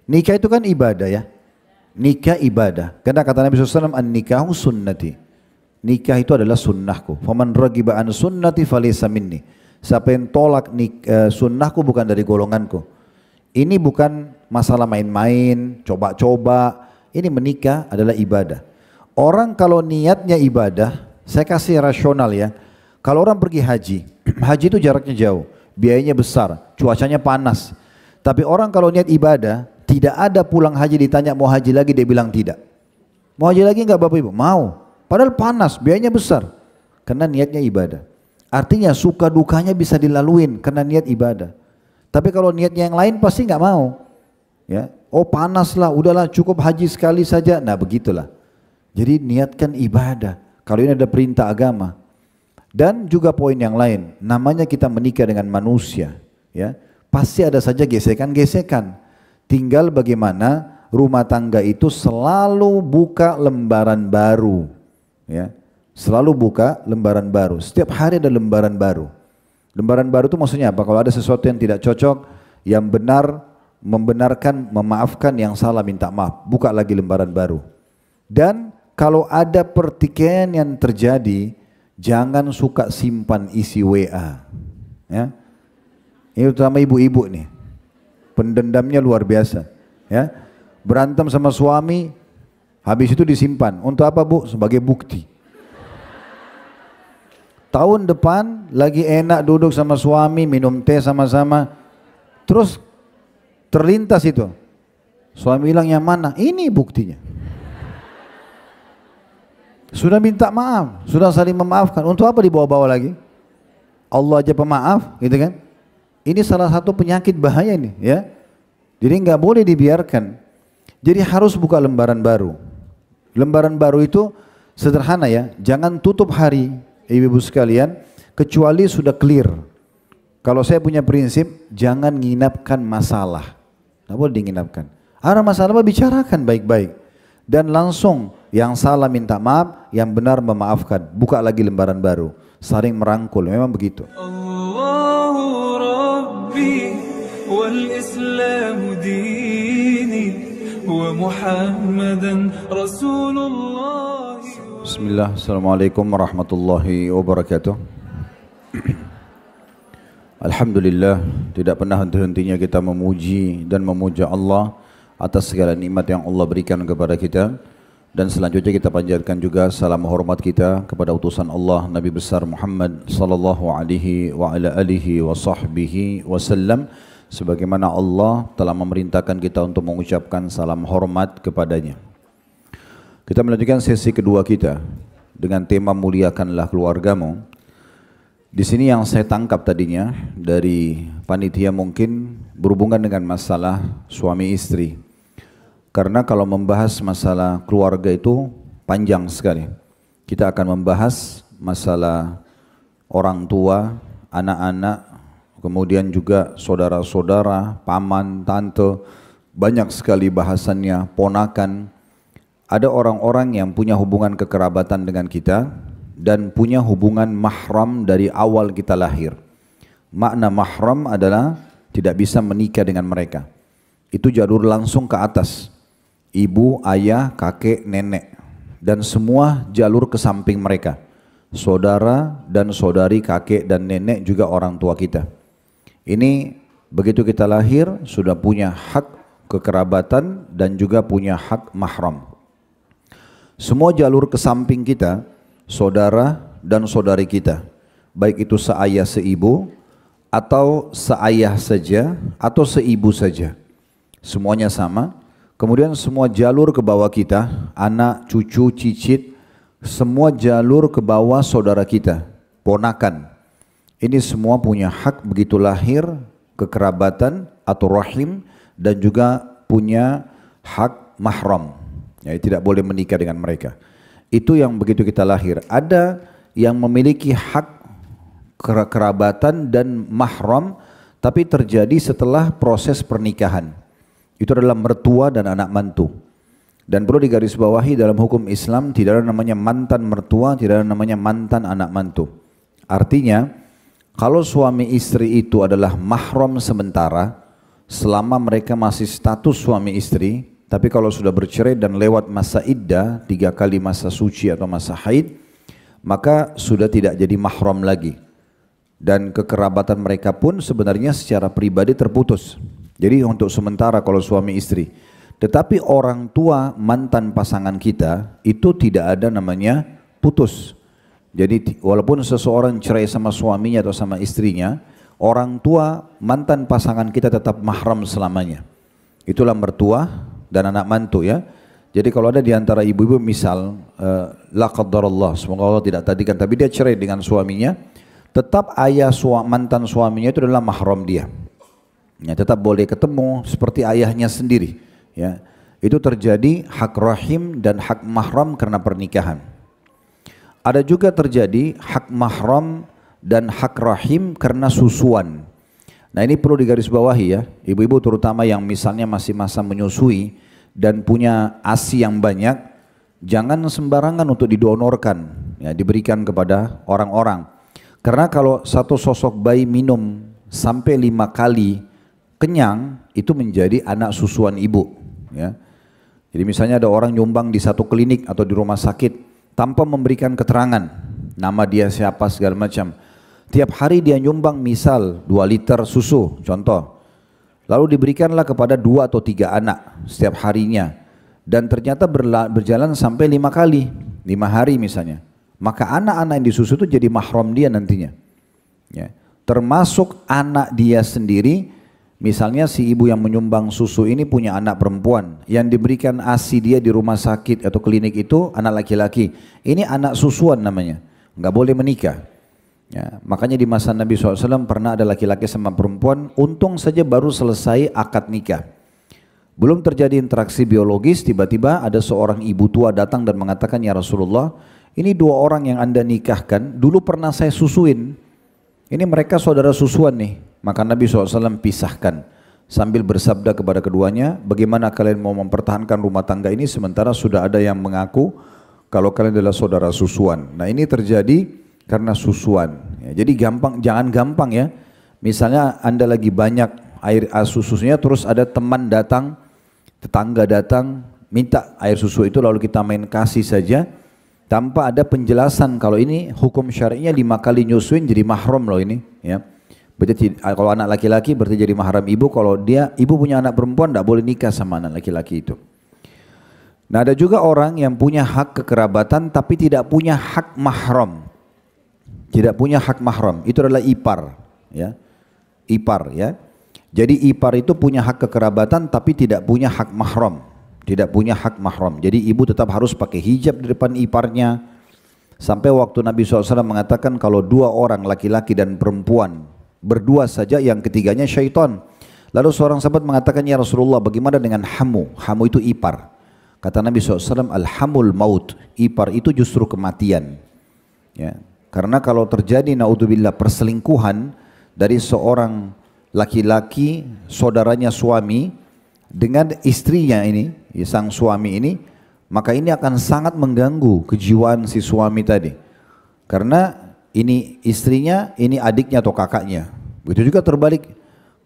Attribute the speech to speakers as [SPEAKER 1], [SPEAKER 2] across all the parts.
[SPEAKER 1] Nikah itu kan ibadah ya. Nikah ibadah. Karena kata Nabi SAW, an-nikahu sunnati. Nikah itu adalah sunnahku. Faman ragiba an sunnati falaysa minni. Siapa yang tolak sunnahku bukan dari golonganku. Ini bukan masalah main-main, coba-coba. Ini menikah adalah ibadah. Orang kalau niatnya ibadah, saya kasih rasional ya. Kalau orang pergi haji, haji itu jaraknya jauh, biayanya besar, cuacanya panas. Tapi orang kalau niat ibadah, tidak ada pulang haji ditanya mau haji lagi, dia bilang tidak. Mau haji lagi enggak Bapak Ibu? Mau. Padahal panas, biayanya besar. Karena niatnya ibadah. Artinya suka dukanya bisa dilaluin karena niat ibadah. Tapi kalau niatnya yang lain pasti enggak mau. Ya, oh panas lah, udahlah cukup haji sekali saja. Nah begitulah. Jadi niatkan ibadah. Kalau ini ada perintah agama. Dan juga poin yang lain, namanya kita menikah dengan manusia. Ya, pasti ada saja gesekan-gesekan. Tinggal bagaimana rumah tangga itu selalu buka lembaran baru, ya, selalu buka lembaran baru. Setiap hari ada lembaran baru. Lembaran baru itu maksudnya apa? Kalau ada sesuatu yang tidak cocok, yang benar membenarkan, memaafkan, yang salah minta maaf, buka lagi lembaran baru. Dan kalau ada pertikaian yang terjadi, jangan suka simpan isi WA, ya. Ini terutama ibu-ibu nih. Pendendamnya luar biasa, ya. Berantem sama suami, habis itu disimpan. Untuk apa Bu? Sebagai bukti. Tahun depan lagi enak duduk sama suami, minum teh sama-sama, terus terlintas itu. Suami bilang yang mana? Ini buktinya. Sudah minta maaf, sudah saling memaafkan. Untuk apa dibawa-bawa lagi? Allah aja pemaaf, gitu kan? Ini salah satu penyakit bahaya ini, ya. Jadi nggak boleh dibiarkan. Jadi harus buka lembaran baru. Lembaran baru itu sederhana ya. Jangan tutup hari, ibu-ibu sekalian, kecuali sudah clear. Kalau saya punya prinsip, jangan nginapkan masalah. Nggak boleh diinapkan. Ada masalah bicarakan baik-baik. Dan langsung yang salah minta maaf, yang benar memaafkan. Buka lagi lembaran baru. Saling merangkul, memang begitu.
[SPEAKER 2] والإسلام ديني ومحمدا رسول الله.
[SPEAKER 1] بسم الله. السلام عليكم ورحمة الله وبركاته. Alhamdulillah, tidak pernah henti-hentinya kita memuji dan memuja Allah atas segala nikmat yang Allah berikan kepada kita. Dan selanjutnya kita panjatkan juga salam hormat kita kepada utusan Allah Nabi besar Muhammad sallallahu alaihi wa ala alihi wa sahbihi wasallam, sebagaimana Allah telah memerintahkan kita untuk mengucapkan salam hormat kepadanya. Kita melanjutkan sesi kedua kita dengan tema muliakanlah keluargamu. Di sini yang saya tangkap tadinya dari panitia mungkin berhubungan dengan masalah suami istri. Karena kalau membahas masalah keluarga itu panjang sekali. Kita akan membahas masalah orang tua, anak-anak, kemudian juga saudara-saudara, paman, tante, banyak sekali bahasannya, ponakan. Ada orang-orang yang punya hubungan kekerabatan dengan kita dan punya hubungan mahram dari awal kita lahir. Makna mahram adalah tidak bisa menikah dengan mereka. Itu jalur langsung ke atas. Ibu, ayah, kakek, nenek, dan semua jalur ke samping mereka. Saudara dan saudari, kakek dan nenek juga orang tua kita. Ini begitu kita lahir sudah punya hak kekerabatan dan juga punya hak mahram. Semua jalur ke samping kita, saudara dan saudari kita, baik itu seayah seibu atau seayah saja atau seibu saja, semuanya sama. Kemudian semua jalur ke bawah kita, anak, cucu, cicit, semua jalur ke bawah saudara kita, ponakan. Ini semua punya hak begitu lahir, kekerabatan atau rahim, dan juga punya hak mahram. Ya, tidak boleh menikah dengan mereka. Itu yang begitu kita lahir. Ada yang memiliki hak kekerabatan dan mahram, tapi terjadi setelah proses pernikahan. Itu adalah mertua dan anak mantu. Dan perlu digarisbawahi dalam hukum Islam tidak ada namanya mantan mertua, tidak ada namanya mantan anak mantu. Artinya kalau suami istri itu adalah mahram sementara, selama mereka masih status suami istri, tapi kalau sudah bercerai dan lewat masa iddah, 3 kali masa suci atau masa haid, maka sudah tidak jadi mahram lagi. Dan kekerabatan mereka pun sebenarnya secara pribadi terputus. Jadi untuk sementara kalau suami istri. Tetapi orang tua mantan pasangan kita itu tidak ada namanya putus. Jadi walaupun seseorang cerai sama suaminya atau sama istrinya, orang tua mantan pasangan kita tetap mahram selamanya. Itulah mertua dan anak mantu ya. Jadi kalau ada di antara ibu-ibu misal, la qaddarallah, semoga Allah tidak tadikan, tapi dia cerai dengan suaminya, tetap ayah mantan suaminya itu adalah mahram dia. Ya, tetap boleh ketemu seperti ayahnya sendiri. Ya, itu terjadi hak rahim dan hak mahram karena pernikahan. Ada juga terjadi hak mahram dan hak rahim karena susuan. Nah ini perlu digarisbawahi ya, ibu-ibu terutama yang misalnya masih masa menyusui dan punya ASI yang banyak, jangan sembarangan untuk didonorkan, ya, diberikan kepada orang-orang. Karena kalau satu sosok bayi minum sampai 5 kali kenyang, itu menjadi anak susuan ibu. Ya. Jadi misalnya ada orang nyumbang di satu klinik atau di rumah sakit tanpa memberikan keterangan, nama dia siapa segala macam. Tiap hari dia nyumbang misal 2 liter susu, contoh. Lalu diberikanlah kepada 2 atau 3 anak setiap harinya. Dan ternyata berjalan sampai 5 kali, 5 hari misalnya. Maka anak-anak yang disusu itu jadi mahram dia nantinya. Ya. Termasuk anak dia sendiri. Misalnya si ibu yang menyumbang susu ini punya anak perempuan yang diberikan ASI dia di rumah sakit atau klinik itu anak laki-laki. Ini anak susuan namanya, nggak boleh menikah. Ya, makanya di masa Nabi SAW pernah ada laki-laki sama perempuan, untung saja baru selesai akad nikah. Belum terjadi interaksi biologis, tiba-tiba ada seorang ibu tua datang dan mengatakan, ya Rasulullah, ini 2 orang yang Anda nikahkan, dulu pernah saya susuin. Ini mereka saudara susuan nih. Maka Nabi SAW pisahkan sambil bersabda kepada keduanya, bagaimana kalian mau mempertahankan rumah tangga ini sementara sudah ada yang mengaku kalau kalian adalah saudara susuan. Nah ini terjadi karena susuan. Ya, jadi jangan gampang ya. Misalnya Anda lagi banyak air susunya, terus ada teman datang, tetangga datang, minta air susu itu lalu kita main kasih saja. Tanpa ada penjelasan kalau ini hukum syar'inya 5 kali nyusuin jadi mahram loh ini. Ya. Berarti kalau anak laki-laki berarti jadi mahram ibu, kalau ibu punya anak perempuan tidak boleh nikah sama anak laki-laki itu. Nah ada juga orang yang punya hak kekerabatan tapi tidak punya hak mahram. Tidak punya hak mahram, itu adalah ipar. Ya. Ipar ya. Jadi ipar itu punya hak kekerabatan tapi tidak punya hak mahram. Tidak punya hak mahram. Jadi ibu tetap harus pakai hijab di depan iparnya. Sampai waktu Nabi SAW mengatakan kalau 2 orang laki-laki dan perempuan berdua saja, yang ketiganya syaitan. Lalu seorang sahabat mengatakan, ya Rasulullah bagaimana dengan hamu? Hamu itu ipar. Kata Nabi SAW, al-hamul maut. Ipar itu justru kematian. Ya. Karena kalau terjadi naudzubillah perselingkuhan dari seorang laki-laki, saudaranya suami, dengan istrinya ini, sang suami ini, maka ini akan sangat mengganggu kejiwaan si suami tadi. Karena ini istrinya, ini adiknya atau kakaknya. Begitu juga terbalik.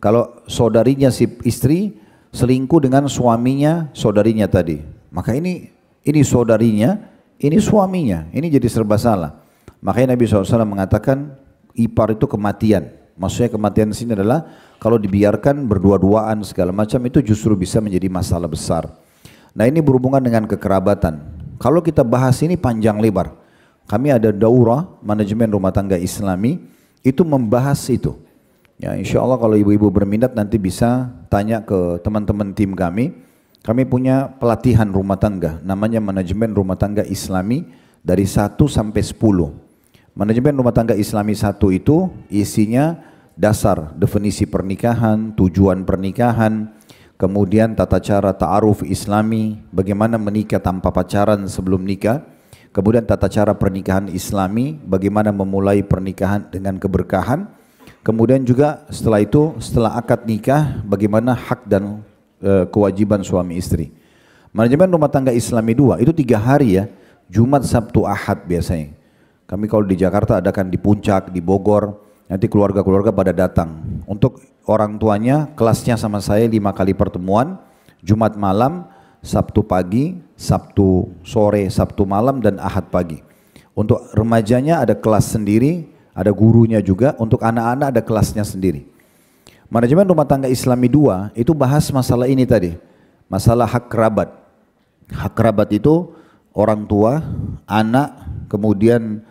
[SPEAKER 1] Kalau saudarinya si istri selingkuh dengan suaminya, saudarinya tadi. Maka ini saudarinya, ini suaminya. Ini jadi serba salah. Makanya Nabi SAW mengatakan ipar itu kematian. Maksudnya kematian di sini adalah kalau dibiarkan berdua-duaan segala macam itu justru bisa menjadi masalah besar. Nah ini berhubungan dengan kekerabatan. Kalau kita bahas ini panjang lebar. Kami ada daurah manajemen rumah tangga Islami itu membahas itu. Ya, insya Allah kalau ibu-ibu berminat nanti bisa tanya ke teman-teman tim kami. Kami punya pelatihan rumah tangga, namanya manajemen rumah tangga Islami dari 1 sampai 10. Manajemen rumah tangga Islami 1 itu isinya dasar definisi pernikahan, tujuan pernikahan, kemudian tata cara ta'aruf Islami, bagaimana menikah tanpa pacaran sebelum nikah. Kemudian tata cara pernikahan Islami, bagaimana memulai pernikahan dengan keberkahan. Kemudian juga setelah itu, setelah akad nikah, bagaimana hak dan kewajiban suami istri. Manajemen rumah tangga Islami 2, itu 3 hari ya, Jumat, Sabtu, Ahad biasanya. Kami kalau di Jakarta adakan di Puncak, di Bogor, nanti keluarga-keluarga pada datang Untuk orang tuanya kelasnya sama saya 5 kali pertemuan, Jumat malam, Sabtu pagi, Sabtu sore, Sabtu malam, dan Ahad pagi. Untuk remajanya ada kelas sendiri, ada gurunya juga. Untuk anak-anak ada kelasnya sendiri. Manajemen rumah tangga Islami 2 itu bahas masalah ini tadi, masalah hak kerabat. Hak kerabat itu orang tua, anak, kemudian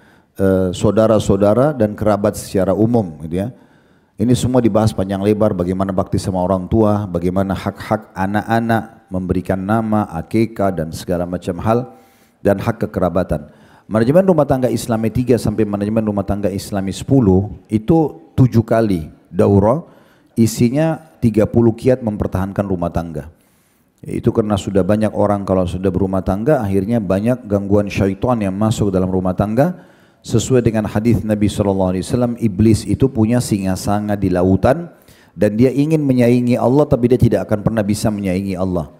[SPEAKER 1] saudara-saudara dan kerabat secara umum, gitu ya. Ini semua dibahas panjang lebar, bagaimana bakti sama orang tua, bagaimana hak-hak anak-anak, memberikan nama, akikah dan segala macam hal, dan hak kekerabatan. Manajemen rumah tangga Islami 3 sampai manajemen rumah tangga Islami 10 itu 7 kali daurah, isinya 30 kiat mempertahankan rumah tangga. Itu karena sudah banyak orang kalau sudah berumah tangga akhirnya banyak gangguan syaitan yang masuk dalam rumah tangga. Sesuai dengan hadis Nabi SAW, iblis itu punya singasanga di lautan dan dia ingin menyaingi Allah tapi dia tidak akan pernah bisa menyaingi Allah.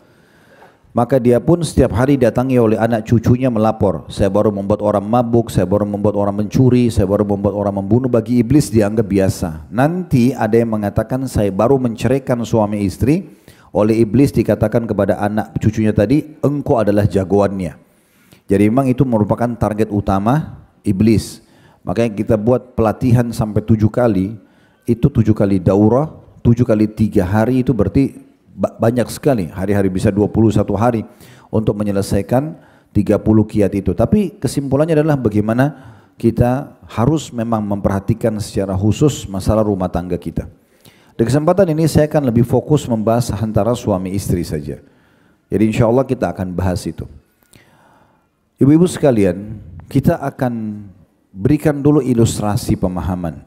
[SPEAKER 1] Maka dia pun setiap hari datangi oleh anak cucunya melapor, saya baru membuat orang mabuk, saya baru membuat orang mencuri, saya baru membuat orang membunuh. Bagi iblis dianggap biasa. Nanti ada yang mengatakan saya baru menceraikan suami istri, oleh iblis dikatakan kepada anak cucunya tadi, engkau adalah jagoannya. Jadi memang itu merupakan target utama iblis. Makanya kita buat pelatihan sampai 7 kali, itu 7 kali daurah, 7 kali 3 hari, itu berarti banyak sekali, hari-hari bisa 21 hari untuk menyelesaikan 30 kiat itu. Tapi kesimpulannya adalah bagaimana kita harus memang memperhatikan secara khusus masalah rumah tangga kita. Di kesempatan ini saya akan lebih fokus membahas antara suami istri saja. Jadi insya Allah kita akan bahas itu. Ibu-ibu sekalian, kita akan berikan dulu ilustrasi pemahaman.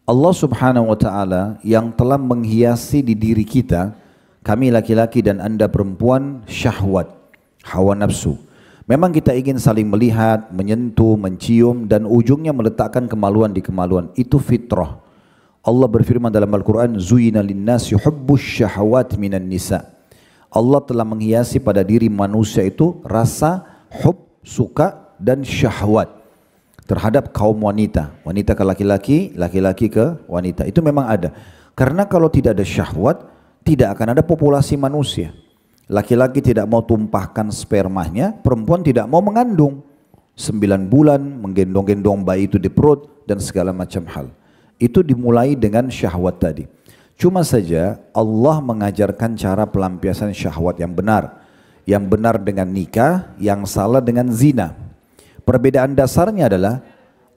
[SPEAKER 1] Allah Subhanahu wa ta'ala yang telah menghiasi di diri kita, kami laki-laki dan anda perempuan, syahwat, hawa nafsu. Memang kita ingin saling melihat, menyentuh, mencium, dan ujungnya meletakkan kemaluan di kemaluan. Itu fitrah. Allah berfirman dalam Al-Quran, Zuyina linnasi hubbus syahwat minan nisa. Allah telah menghiasi pada diri manusia itu rasa hub, suka, dan syahwat terhadap kaum wanita. Wanita ke laki-laki, laki-laki ke wanita. Itu memang ada. Karena kalau tidak ada syahwat, tidak akan ada populasi manusia. Laki-laki tidak mau tumpahkan spermanya, perempuan tidak mau mengandung. 9 bulan menggendong-gendong bayi itu di perut dan segala macam hal. Itu dimulai dengan syahwat tadi. Cuma saja Allah mengajarkan cara pelampiasan syahwat yang benar. Yang benar dengan nikah, yang salah dengan zina. Perbedaan dasarnya adalah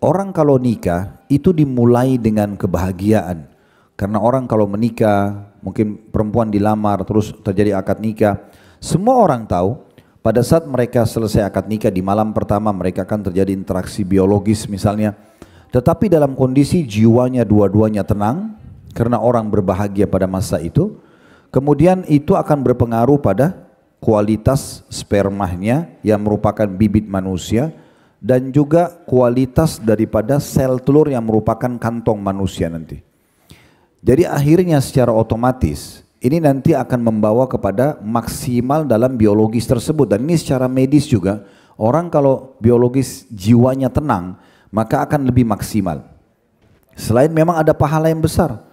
[SPEAKER 1] orang kalau nikah itu dimulai dengan kebahagiaan. Karena orang kalau menikah, mungkin perempuan dilamar terus terjadi akad nikah. Semua orang tahu pada saat mereka selesai akad nikah di malam pertama mereka akan terjadi interaksi biologis misalnya. Tetapi dalam kondisi jiwanya dua-duanya tenang karena orang berbahagia pada masa itu. Kemudian itu akan berpengaruh pada kualitas spermanya yang merupakan bibit manusia. Dan juga kualitas daripada sel telur yang merupakan kantong manusia nanti. Jadi akhirnya secara otomatis ini nanti akan membawa kepada maksimal dalam biologis tersebut. Dan ini secara medis juga, orang kalau biologis jiwanya tenang maka akan lebih maksimal. Selain memang ada pahala yang besar.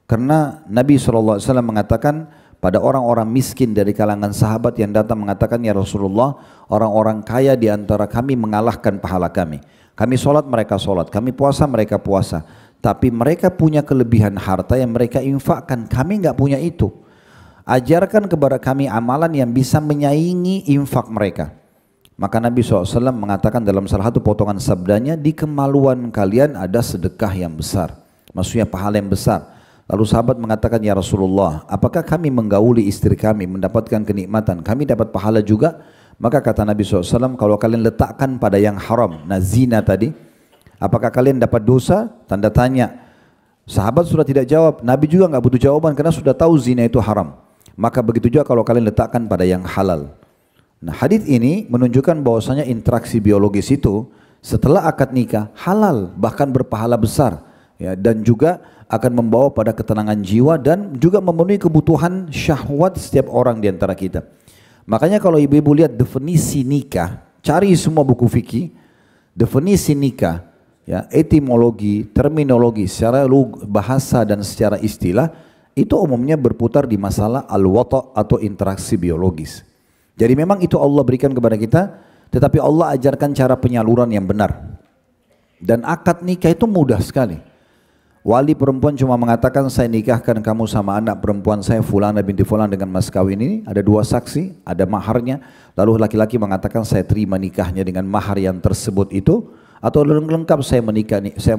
[SPEAKER 1] Karena Nabi SAW mengatakan pada orang-orang miskin dari kalangan sahabat yang datang mengatakan, ya Rasulullah, orang-orang kaya di antara kami mengalahkan pahala kami. Kami sholat, mereka sholat. Kami puasa, mereka puasa. Tapi mereka punya kelebihan harta yang mereka infakkan. Kami nggak punya itu. Ajarkan kepada kami amalan yang bisa menyaingi infak mereka. Maka Nabi SAW mengatakan dalam salah satu potongan sabdanya, di kemaluan kalian ada sedekah yang besar. Maksudnya pahala yang besar. Lalu sahabat mengatakan, ya Rasulullah, apakah kami menggauli istri kami mendapatkan kenikmatan, kami dapat pahala juga? Maka kata Nabi SAW, kalau kalian letakkan pada yang haram, nah zina tadi, apakah kalian dapat dosa? Tanda tanya. Sahabat sudah tidak jawab, Nabi juga nggak butuh jawaban karena sudah tahu zina itu haram. Maka begitu juga kalau kalian letakkan pada yang halal. Nah hadits ini menunjukkan bahwasanya interaksi biologis itu setelah akad nikah halal, bahkan berpahala besar. Ya, dan juga akan membawa pada ketenangan jiwa dan juga memenuhi kebutuhan syahwat setiap orang di antara kita. Makanya kalau ibu-ibu lihat definisi nikah, cari semua buku fikih, definisi nikah Ya, etimologi, terminologi, secara bahasa dan secara istilah itu umumnya berputar di masalah al-wata' atau interaksi biologis. Jadi memang itu Allah berikan kepada kita, tetapi Allah ajarkan cara penyaluran yang benar. Dan akad nikah itu mudah sekali. Wali perempuan cuma mengatakan saya nikahkan kamu sama anak perempuan saya Fulana binti Fulan dengan mas kawin ini, ada 2 saksi, ada maharnya, lalu laki-laki mengatakan saya terima nikahnya dengan mahar yang tersebut itu, atau lengkap saya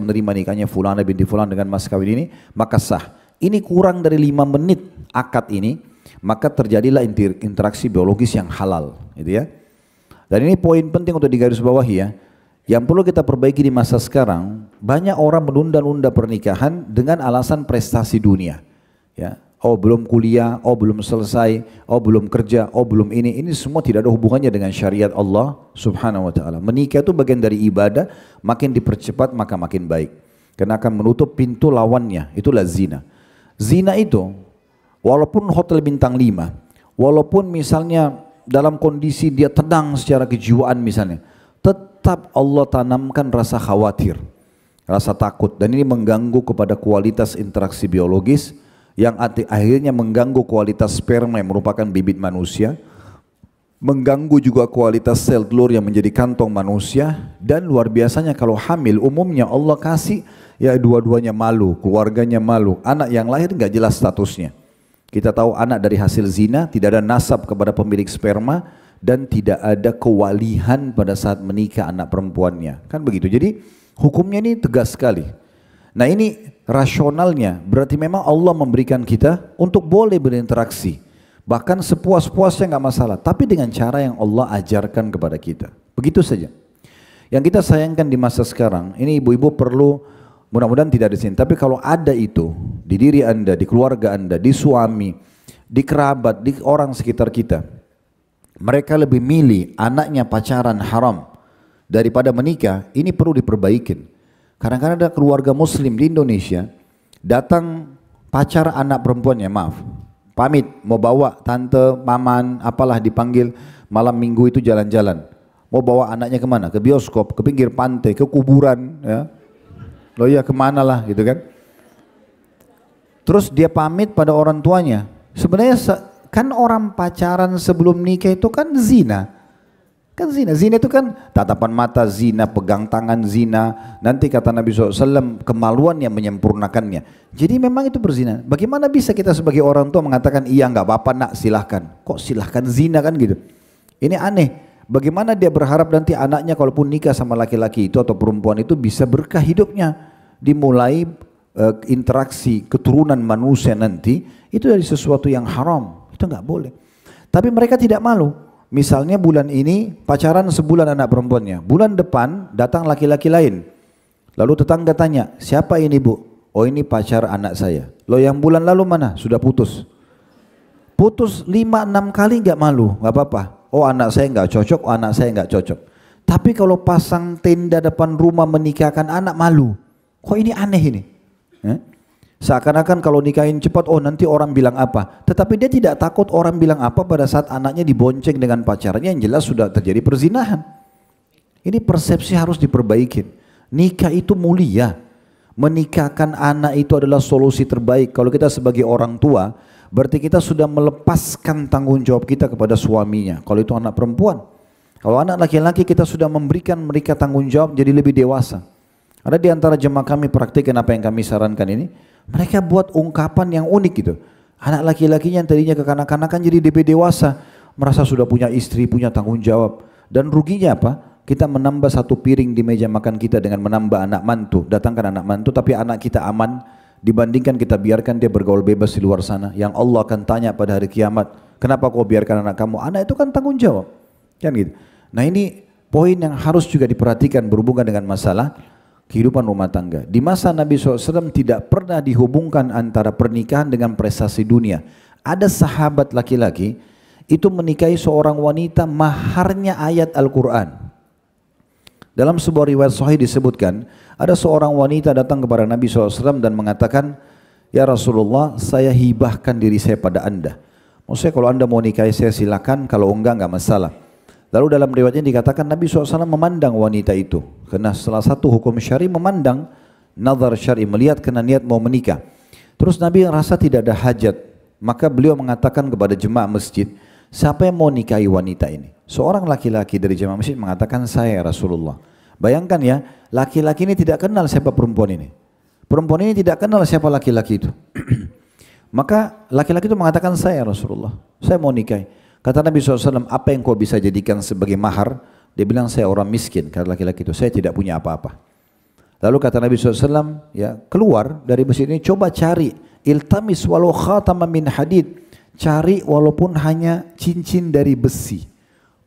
[SPEAKER 1] menerima nikahnya Fulana binti Fulan dengan mas kawin ini, maka sah. Ini kurang dari 5 menit akad ini, maka terjadilah interaksi biologis yang halal, gitu ya. Dan ini poin penting untuk digarisbawahi ya. Yang perlu kita perbaiki di masa sekarang, banyak orang menunda-nunda pernikahan dengan alasan prestasi dunia. Ya, oh belum kuliah, oh belum selesai, oh belum kerja, oh belum ini. Ini semua tidak ada hubungannya dengan syariat Allah Subhanahu wa taala. Menikah itu bagian dari ibadah, makin dipercepat maka makin baik. Karena akan menutup pintu lawannya, itulah zina. Zina itu walaupun hotel bintang 5, walaupun misalnya dalam kondisi dia tenang secara kejiwaan misalnya, tetap Allah tanamkan rasa khawatir, rasa takut, dan ini mengganggu kepada kualitas interaksi biologis yang akhirnya mengganggu kualitas sperma yang merupakan bibit manusia, mengganggu juga kualitas sel telur yang menjadi kantong manusia, dan luar biasanya kalau hamil umumnya Allah kasih ya dua-duanya malu, keluarganya malu, anak yang lahir nggak jelas statusnya. Kita tahu anak dari hasil zina tidak ada nasab kepada pemilik sperma, dan tidak ada kewalihan pada saat menikah anak perempuannya, kan begitu. Jadi hukumnya ini tegas sekali. Nah ini rasionalnya, berarti memang Allah memberikan kita untuk boleh berinteraksi, bahkan sepuas-puasnya nggak masalah, tapi dengan cara yang Allah ajarkan kepada kita. Begitu saja. Yang kita sayangkan di masa sekarang, ini ibu-ibu perlu, mudah-mudahan tidak di sini, tapi kalau ada itu di diri anda, di keluarga anda, di suami, di kerabat, di orang sekitar kita, mereka lebih milih anaknya pacaran haram daripada menikah, ini perlu diperbaikin. Kadang-kadang ada keluarga muslim di Indonesia datang pacar anak perempuannya, maaf, pamit mau bawa tante, maman, apalah dipanggil, malam minggu itu jalan-jalan. Mau bawa anaknya kemana? Ke bioskop, ke pinggir pantai, ke kuburan, ya. Loh ya kemana lah gitu kan. Terus dia pamit pada orang tuanya. Sebenarnya kan orang pacaran sebelum nikah itu kan zina. Kan zina. Zina itu kan tatapan mata zina, pegang tangan zina. Nanti kata Nabi SAW, kemaluan yang menyempurnakannya. Jadi memang itu berzina. Bagaimana bisa kita sebagai orang tua mengatakan, iya nggak apa-apa nak silahkan. Kok silahkan zina kan gitu. Ini aneh. Bagaimana dia berharap nanti anaknya kalaupun nikah sama laki-laki itu atau perempuan itu bisa berkah hidupnya. Dimulai interaksi keturunan manusia nanti, itu dari sesuatu yang haram. Itu nggak boleh. Tapi mereka tidak malu. Misalnya bulan ini pacaran sebulan anak perempuannya, bulan depan datang laki-laki lain. Lalu tetangga tanya, siapa ini bu? Oh ini pacar anak saya. Loh yang bulan lalu mana? Sudah putus. Putus 5-6 kali nggak malu, nggak apa-apa. Oh anak saya nggak cocok, oh anak saya nggak cocok. Tapi kalau pasang tenda depan rumah menikahkan anak malu. Kok ini aneh ini? Seakan-akan kalau nikahin cepat, oh nanti orang bilang apa. Tetapi dia tidak takut orang bilang apa pada saat anaknya dibonceng dengan pacarnya yang jelas sudah terjadi perzinahan. Ini persepsi harus diperbaikin. Nikah itu mulia. Menikahkan anak itu adalah solusi terbaik. Kalau kita sebagai orang tua, berarti kita sudah melepaskan tanggung jawab kita kepada suaminya. Kalau itu anak perempuan. Kalau anak laki-laki kita sudah memberikan mereka tanggung jawab jadi lebih dewasa. Ada di antara jemaah kami praktikkan apa yang kami sarankan ini. Mereka buat ungkapan yang unik gitu. Anak laki-lakinya yang tadinya kekanak-kanakan jadi lebih dewasa. Merasa sudah punya istri, punya tanggung jawab. Dan ruginya apa? Kita menambah satu piring di meja makan kita dengan menambah anak mantu. Datangkan anak mantu tapi anak kita aman. Dibandingkan kita biarkan dia bergaul bebas di luar sana. Yang Allah akan tanya pada hari kiamat. Kenapa kau biarkan anak kamu? Anak itu kan tanggung jawab. Kan gitu. Nah ini poin yang harus juga diperhatikan berhubungan dengan masalah kehidupan rumah tangga. Di masa Nabi SAW tidak pernah dihubungkan antara pernikahan dengan prestasi dunia. Ada sahabat laki-laki itu menikahi seorang wanita maharnya ayat Al-Quran. Dalam sebuah riwayat sahih disebutkan, ada seorang wanita datang kepada Nabi SAW dan mengatakan, ya Rasulullah, saya hibahkan diri saya pada anda. Maksudnya kalau anda mau nikahi saya silakan, kalau enggak masalah. Lalu dalam riwayatnya dikatakan Nabi SAW memandang wanita itu. Karena salah satu hukum syari memandang, nazar syari, melihat kena niat mau menikah. Terus Nabi rasa tidak ada hajat. Maka beliau mengatakan kepada jemaah masjid, siapa yang mau nikahi wanita ini? Seorang laki-laki dari jemaah masjid mengatakan, saya Rasulullah. Bayangkan ya, laki-laki ini tidak kenal siapa perempuan ini. Perempuan ini tidak kenal siapa laki-laki itu. Maka laki-laki itu mengatakan, saya Rasulullah, saya mau nikahi. Kata Nabi SAW, apa yang kau bisa jadikan sebagai mahar? Dia bilang, saya orang miskin. Kata laki-laki itu, saya tidak punya apa-apa. Lalu kata Nabi SAW, ya, keluar dari masjid ini, coba cari, iltamis walau khataman min hadid, cari walaupun hanya cincin dari besi,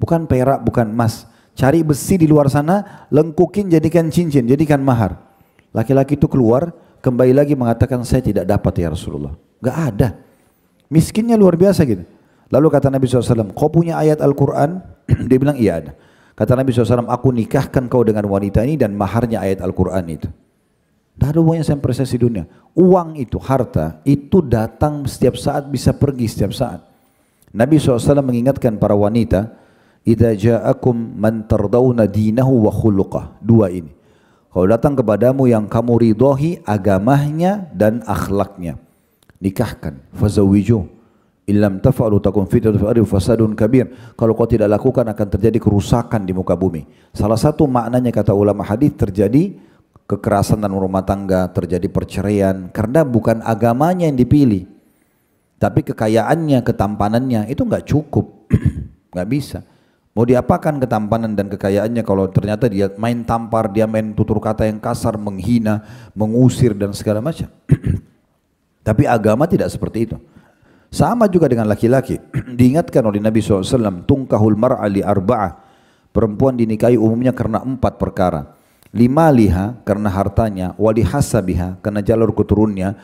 [SPEAKER 1] bukan perak, bukan emas. Cari besi di luar sana, lengkukin, jadikan cincin, jadikan mahar. Laki-laki itu keluar, kembali lagi mengatakan, saya tidak dapat ya Rasulullah. Gak ada. Miskinnya luar biasa gitu. Lalu kata Nabi SAW, kau punya ayat Al-Quran? Dia bilang, iya ada. Kata Nabi SAW, aku nikahkan kau dengan wanita ini dan maharnya ayat Al-Quran itu. Tidak ada hubungannya sama prestasi dunia. Uang itu, harta, itu datang setiap saat, bisa pergi setiap saat. Nabi SAW mengingatkan para wanita, idza ja'akum man tardawna dinahu wa khuluqah. Dua ini. Kalau datang kepadamu yang kamu ridhohi agamanya dan akhlaknya, nikahkan, fazawijuh. Illam taf'alu takun fitnatun fil ardi fasadun kabir. Kalau kau tidak lakukan akan terjadi kerusakan di muka bumi. Salah satu maknanya kata ulama hadis, terjadi kekerasan dalam rumah tangga, terjadi perceraian karena bukan agamanya yang dipilih, tapi kekayaannya, ketampanannya itu nggak cukup, nggak bisa. Mau diapakan ketampanan dan kekayaannya kalau ternyata dia main tampar, dia main tutur kata yang kasar, menghina, mengusir dan segala macam. Tapi agama tidak seperti itu. Sama juga dengan laki-laki. Diingatkan oleh Nabi SAW, tungkahul mar'a li arba'ah. Perempuan dinikahi umumnya karena 4 perkara. Lima liha karena hartanya, wali hasabiha karena jalur keturunannya,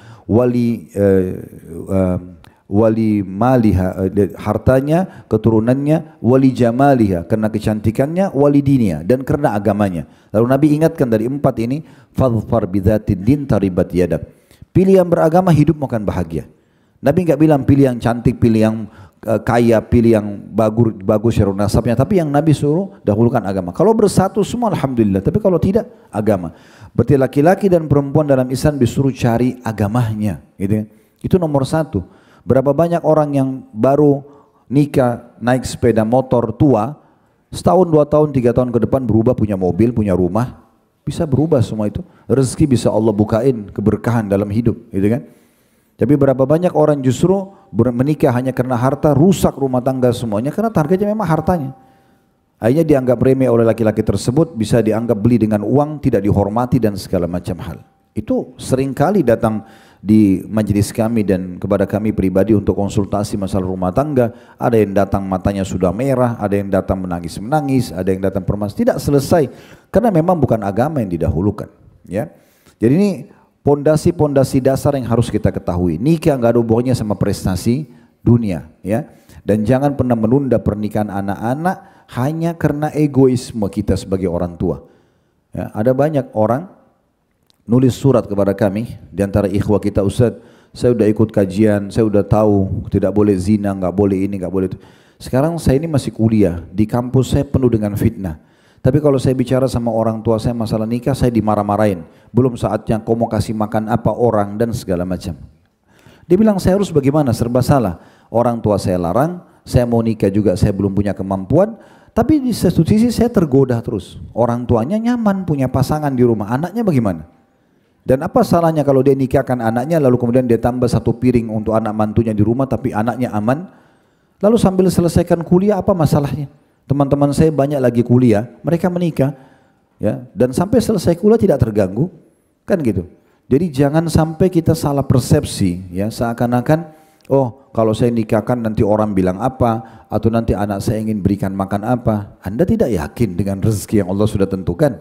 [SPEAKER 1] wali maliha hartanya, keturunannya, wali jamaliha karena kecantikannya, wali dinia dan karena agamanya. Lalu Nabi ingatkan dari 4 ini, fadhfar bidzatin din taribat yadak. Pilih yang beragama, hidupmu akan bahagia. Nabi enggak bilang pilih yang cantik, pilih yang kaya, pilih yang bagus syarul nasabnya, tapi yang Nabi suruh dahulukan agama. Kalau bersatu semua alhamdulillah, tapi kalau tidak agama. Berarti laki-laki dan perempuan dalam Islam disuruh cari agamanya, gitu ya. Itu nomor 1. Berapa banyak orang yang baru nikah, naik sepeda motor tua, setahun, 2 tahun, 3 tahun ke depan berubah, punya mobil, punya rumah, bisa berubah semua itu. Rezeki bisa Allah bukain, keberkahan dalam hidup, gitu kan. Tapi berapa banyak orang justru menikah hanya karena harta, rusak rumah tangga semuanya karena targetnya memang hartanya. Akhirnya dianggap remeh oleh laki-laki tersebut, bisa dianggap beli dengan uang, tidak dihormati dan segala macam hal. Itu seringkali datang di majelis kami dan kepada kami pribadi untuk konsultasi masalah rumah tangga. Ada yang datang matanya sudah merah, ada yang datang menangis-menangis, ada yang datang permas, tidak selesai karena memang bukan agama yang didahulukan. Ya, jadi ini pondasi-pondasi dasar yang harus kita ketahui. Nikah nggak ada hubungannya sama prestasi dunia, ya. Dan jangan pernah menunda pernikahan anak-anak hanya karena egoisme kita sebagai orang tua. Ya, ada banyak orang nulis surat kepada kami, di antara ikhwah kita, Ustaz, saya udah ikut kajian, saya udah tahu tidak boleh zina, nggak boleh ini, nggak boleh itu. Sekarang saya ini masih kuliah, di kampus saya penuh dengan fitnah. Tapi kalau saya bicara sama orang tua saya masalah nikah, saya dimarah-marahin. Belum saatnya kau mau kasih makan apa orang dan segala macam. Dia bilang saya harus bagaimana, serba salah. Orang tua saya larang, saya mau nikah juga saya belum punya kemampuan. Tapi di satu sisi saya tergoda terus. Orang tuanya nyaman punya pasangan di rumah, anaknya bagaimana? Dan apa salahnya kalau dia nikahkan anaknya lalu kemudian dia tambah 1 piring untuk anak mantunya di rumah tapi anaknya aman. Lalu sambil selesaikan kuliah apa masalahnya? Teman-teman saya banyak lagi kuliah, mereka menikah, ya, dan sampai selesai kuliah tidak terganggu, kan gitu. Jadi jangan sampai kita salah persepsi, ya, seakan-akan, oh kalau saya nikahkan nanti orang bilang apa, atau nanti anak saya ingin berikan makan apa. Anda tidak yakin dengan rezeki yang Allah sudah tentukan?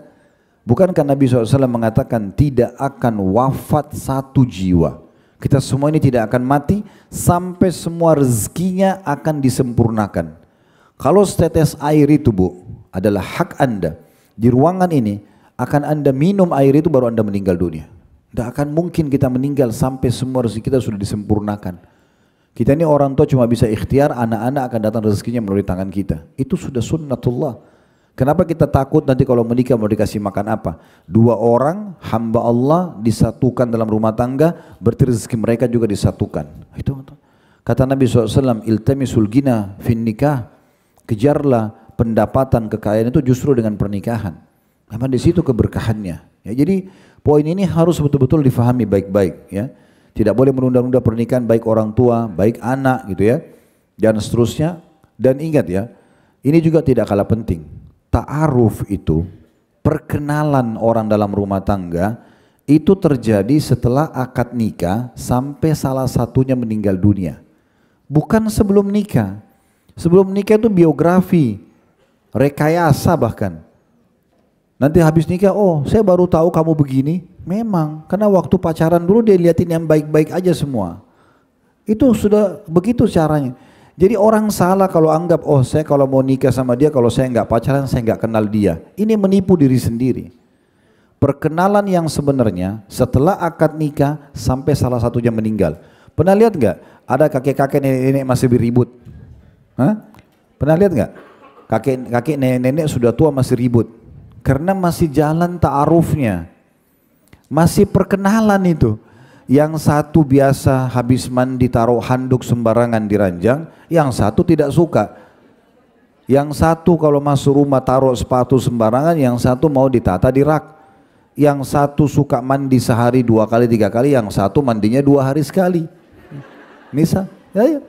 [SPEAKER 1] Bukankah Nabi SAW mengatakan tidak akan wafat 1 jiwa? Kita semua ini tidak akan mati sampai semua rezekinya akan disempurnakan. Kalau setetes air itu, Bu, adalah hak Anda, di ruangan ini akan Anda minum air itu baru Anda meninggal dunia. Tidak akan mungkin kita meninggal sampai semua rezeki kita sudah disempurnakan. Kita ini orang tua cuma bisa ikhtiar, anak-anak akan datang rezekinya melalui tangan kita. Itu sudah sunnatullah. Kenapa kita takut nanti kalau menikah mau dikasih makan apa? Dua orang hamba Allah disatukan dalam rumah tangga, berarti rezeki mereka juga disatukan. Itu kata Nabi SAW, iltamisul gina fin nikah, kejarlah pendapatan kekayaan itu justru dengan pernikahan. Memang di situ keberkahannya. Ya, jadi poin ini harus betul-betul difahami baik-baik. Ya. Tidak boleh menunda-nunda pernikahan baik orang tua, baik anak gitu ya, dan seterusnya. Dan ingat ya, ini juga tidak kalah penting. Ta'aruf itu, perkenalan orang dalam rumah tangga, itu terjadi setelah akad nikah sampai salah satunya meninggal dunia. Bukan sebelum nikah. Sebelum nikah itu biografi, rekayasa bahkan. Nanti habis nikah, oh saya baru tahu kamu begini. Memang, karena waktu pacaran dulu dia liatin yang baik-baik aja semua. Itu sudah begitu caranya. Jadi orang salah kalau anggap, oh saya kalau mau nikah sama dia, kalau saya nggak pacaran, saya nggak kenal dia. Ini menipu diri sendiri. Perkenalan yang sebenarnya setelah akad nikah sampai salah satunya meninggal. Pernah lihat nggak? Ada kakek-kakek nenek-nenek masih beribut. Hah? Pernah lihat nggak? Kakek nenek-nenek sudah tua masih ribut. Karena masih jalan ta'arufnya. Masih perkenalan itu. Yang satu biasa habis mandi taruh handuk sembarangan di ranjang, yang satu tidak suka. Yang satu kalau masuk rumah taruh sepatu sembarangan, yang satu mau ditata di rak. Yang satu suka mandi sehari 2 kali 3 kali, yang satu mandinya 2 hari sekali. Misal, ya.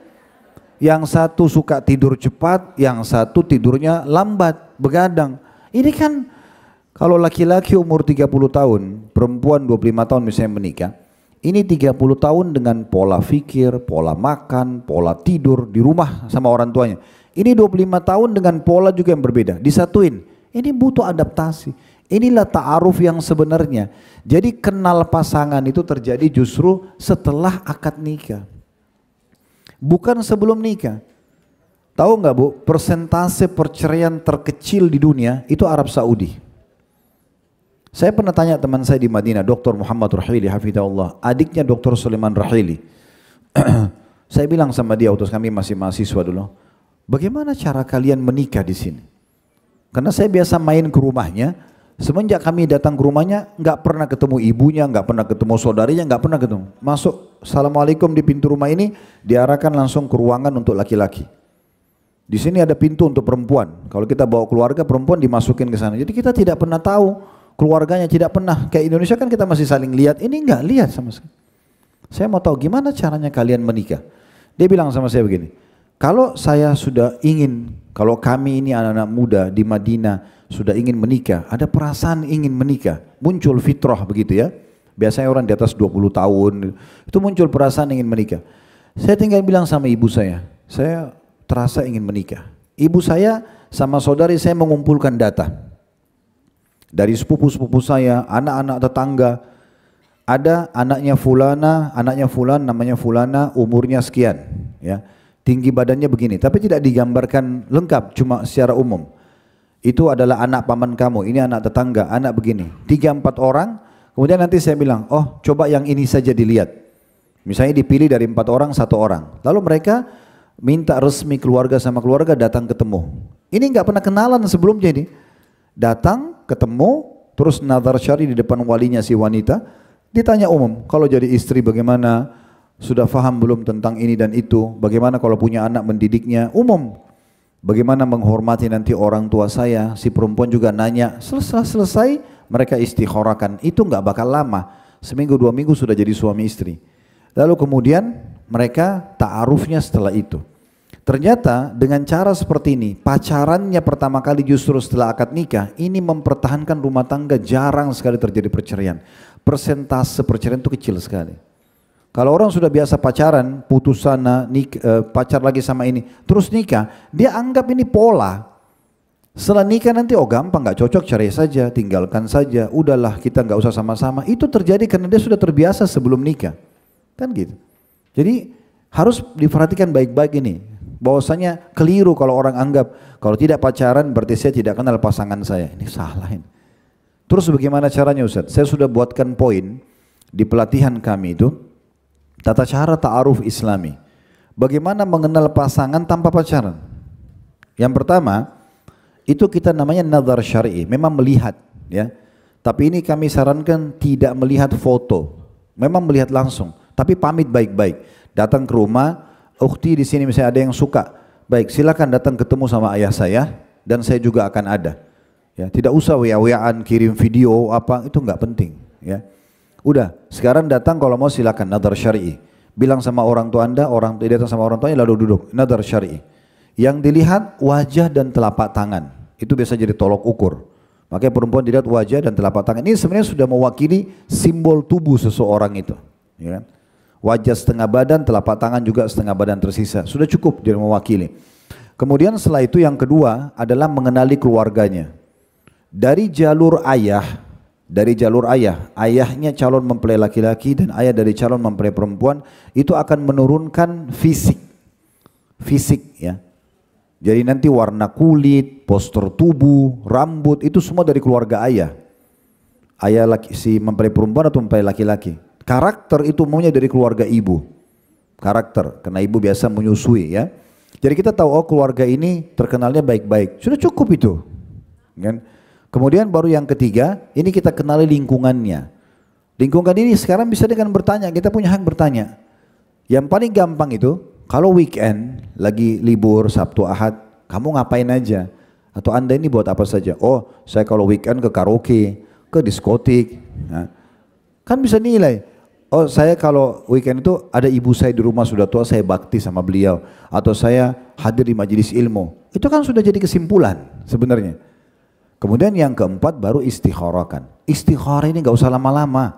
[SPEAKER 1] Yang satu suka tidur cepat, yang satu tidurnya lambat, begadang. Ini kan kalau laki-laki umur 30 tahun, perempuan 25 tahun misalnya menikah, ini 30 tahun dengan pola fikir, pola makan, pola tidur di rumah sama orang tuanya. Ini 25 tahun dengan pola juga yang berbeda, disatuin. Ini butuh adaptasi. Inilah ta'aruf yang sebenarnya. Jadi kenal pasangan itu terjadi justru setelah akad nikah. Bukan sebelum nikah. Tahu nggak Bu, persentase perceraian terkecil di dunia itu Arab Saudi. Saya pernah tanya teman saya di Madinah, Dr. Muhammad Rahili, hafidhahullah, adiknya Dr. Sulaiman Rahili. Saya bilang sama dia, waktu kami masih mahasiswa dulu, bagaimana cara kalian menikah di sini? Karena saya biasa main ke rumahnya, semenjak kami datang ke rumahnya, nggak pernah ketemu ibunya, nggak pernah ketemu saudarinya, nggak pernah ketemu. Masuk, assalamualaikum di pintu rumah ini, diarahkan langsung ke ruangan untuk laki-laki. Di sini ada pintu untuk perempuan. Kalau kita bawa keluarga, perempuan dimasukin ke sana. Jadi kita tidak pernah tahu. Keluarganya tidak pernah, kayak Indonesia kan kita masih saling lihat, ini enggak lihat sama sekali. Saya mau tahu gimana caranya kalian menikah. Dia bilang sama saya begini, kalau saya sudah ingin, kalau kami ini anak-anak muda di Madinah sudah ingin menikah, ada perasaan ingin menikah, muncul fitrah begitu ya. Biasanya orang di atas 20 tahun, itu muncul perasaan ingin menikah. Saya tinggal bilang sama ibu saya terasa ingin menikah. Ibu saya sama saudari saya mengumpulkan data. Dari sepupu-sepupu saya, anak-anak tetangga, ada anaknya fulan namanya fulana, umurnya sekian, ya, tinggi badannya begini, tapi tidak digambarkan lengkap, cuma secara umum. Itu adalah anak paman kamu, ini anak tetangga, anak begini, 3-4 orang. Kemudian nanti saya bilang, oh coba yang ini saja dilihat. Misalnya dipilih dari 4 orang, 1 orang. Lalu mereka minta resmi keluarga sama keluarga datang ketemu. Ini nggak pernah kenalan sebelumnya ini. Datang, ketemu, terus nazar syari di depan walinya si wanita, ditanya umum, kalau jadi istri bagaimana, sudah faham belum tentang ini dan itu, bagaimana kalau punya anak mendidiknya, umum, bagaimana menghormati nanti orang tua saya, si perempuan juga nanya, selesai mereka istikharahkan, itu nggak bakal lama, 1-2 minggu sudah jadi suami istri. Lalu kemudian mereka ta'arufnya setelah itu. Ternyata dengan cara seperti ini, pacarannya pertama kali justru setelah akad nikah, ini mempertahankan rumah tangga, jarang sekali terjadi perceraian. Persentase perceraian itu kecil sekali. Kalau orang sudah biasa pacaran, putus sana, pacar lagi sama ini, terus nikah, dia anggap ini pola. Setelah nikah nanti, oh gampang, nggak cocok, cerai saja, tinggalkan saja, udahlah kita nggak usah sama-sama. Itu terjadi karena dia sudah terbiasa sebelum nikah. Kan gitu. Jadi harus diperhatikan baik-baik ini. Bahwasanya keliru kalau orang anggap kalau tidak pacaran berarti saya tidak kenal pasangan saya. Ini salah ini. Terus bagaimana caranya Ustaz? Saya sudah buatkan poin di pelatihan kami itu tata cara ta'aruf Islami. Bagaimana mengenal pasangan tanpa pacaran? Yang pertama, itu kita namanya nazar syar'i, memang melihat ya. Tapi ini kami sarankan tidak melihat foto, memang melihat langsung, tapi pamit baik-baik. Datang ke rumah, ukhti di sini misalnya ada yang suka, baik silakan datang ketemu sama ayah saya dan saya juga akan ada. Ya, tidak usah wa-waan, kirim video apa, itu nggak penting. Ya, udah sekarang datang kalau mau silakan nazar syar'i. Bilang sama orang tua anda, orang datang sama orang tuanya lalu duduk, nazar syar'i. Yang dilihat wajah dan telapak tangan, itu biasa jadi tolok ukur. Makanya perempuan dilihat wajah dan telapak tangan. Ini sebenarnya sudah mewakili simbol tubuh seseorang itu. Ya kan? Wajah setengah badan, telapak tangan juga setengah badan tersisa. Sudah cukup dia mewakili. Kemudian setelah itu yang kedua adalah mengenali keluarganya. Dari jalur ayah, ayahnya calon mempelai laki-laki dan ayah dari calon mempelai perempuan, itu akan menurunkan fisik ya. Jadi nanti warna kulit, postur tubuh, rambut itu semua dari keluarga ayah. Ayah si mempelai perempuan atau mempelai laki-laki. Karakter itu umumnya dari keluarga ibu. Karakter, karena ibu biasa menyusui ya. Jadi kita tahu oh keluarga ini terkenalnya baik-baik. Sudah cukup itu. Kan? Kemudian baru yang ketiga, ini kita kenali lingkungannya. Lingkungan ini sekarang bisa dengan bertanya, kita punya hak bertanya. Yang paling gampang itu, kalau weekend, lagi libur, Sabtu, Ahad, kamu ngapain aja? Atau anda ini buat apa saja? Oh, saya kalau weekend ke karaoke, ke diskotik. Nah, kan bisa nilai. Oh, saya kalau weekend itu ada ibu saya di rumah sudah tua, saya bakti sama beliau. Atau saya hadir di majelis ilmu. Itu kan sudah jadi kesimpulan sebenarnya. Kemudian yang keempat baru istikharah kan. Istikharah ini gak usah lama-lama.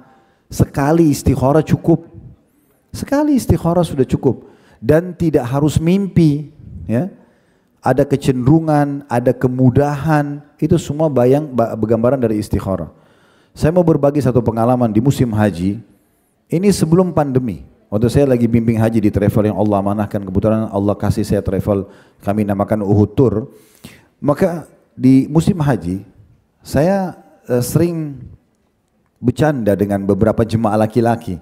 [SPEAKER 1] Sekali istikharah cukup. Sekali istikharah sudah cukup. Dan tidak harus mimpi ya. Ada kecenderungan, ada kemudahan, itu semua bergambaran dari istikharah. Saya mau berbagi satu pengalaman di musim haji. Ini sebelum pandemi. Waktu saya lagi bimbing haji di travel yang Allah amanahkan, kebetulan Allah kasih saya travel, kami namakan Uhud Tour. Maka di musim haji saya sering bercanda dengan beberapa jemaah laki-laki.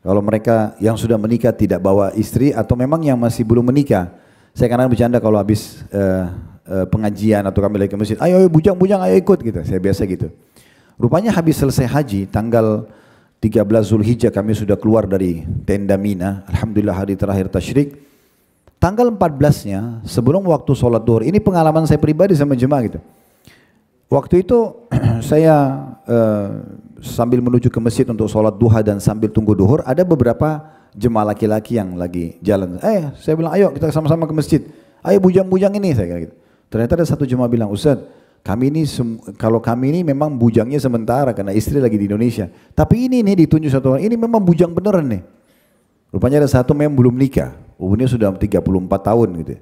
[SPEAKER 1] Kalau mereka yang sudah menikah tidak bawa istri atau memang yang masih belum menikah, saya kadang bercanda kalau habis pengajian atau kami lagi ke masjid, ayo bujang-bujang ayo ikut gitu, saya biasa gitu. Rupanya habis selesai haji tanggal 13 Zulhijjah kami sudah keluar dari tenda Mina, alhamdulillah hari terakhir tasyrik. Tanggal 14-nya sebelum waktu sholat duhur, ini pengalaman saya pribadi sama jemaah gitu. Waktu itu saya sambil menuju ke masjid untuk sholat duha dan sambil tunggu duhur, ada beberapa jemaah laki-laki yang lagi jalan. Saya bilang ayo kita sama-sama ke masjid. Ayo bujang-bujang ini, saya kata gitu. Ternyata ada satu jemaah bilang, Ustaz, kalau kami ini memang bujangnya sementara karena istri lagi di Indonesia. Tapi ini nih ditunjuk satu orang, ini memang bujang beneran nih. Rupanya ada satu memang belum nikah, umurnya sudah 34 tahun gitu.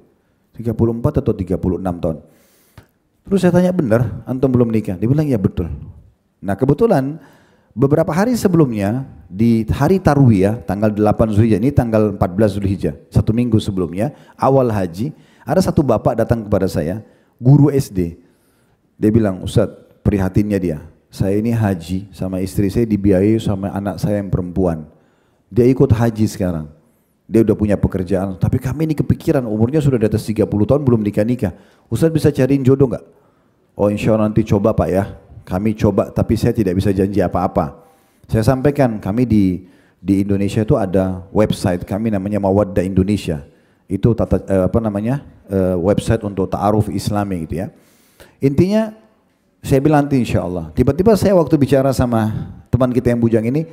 [SPEAKER 1] 34 atau 36 tahun. Terus saya tanya, benar antum belum nikah? Dia bilang ya betul. Nah kebetulan beberapa hari sebelumnya di hari Tarwiyah tanggal 8 Zulhijjah, ini tanggal 14 Zulhijjah, satu minggu sebelumnya awal haji, ada satu bapak datang kepada saya, guru SD. Dia bilang, Ustadz, prihatinnya dia, saya ini haji sama istri saya dibiayai sama anak saya yang perempuan. Dia ikut haji sekarang. Dia udah punya pekerjaan, tapi kami ini kepikiran umurnya sudah di atas 30 tahun belum nikah-nikah. Ustadz bisa cariin jodoh nggak? Oh insya Allah nanti coba Pak ya. Kami coba, tapi saya tidak bisa janji apa-apa. Saya sampaikan, kami di Indonesia itu ada website kami namanya Mawaddah Indonesia. Itu website untuk ta'aruf Islami gitu ya. Intinya saya bilang nanti insya Allah. Tiba-tiba saya waktu bicara sama teman kita yang bujang ini,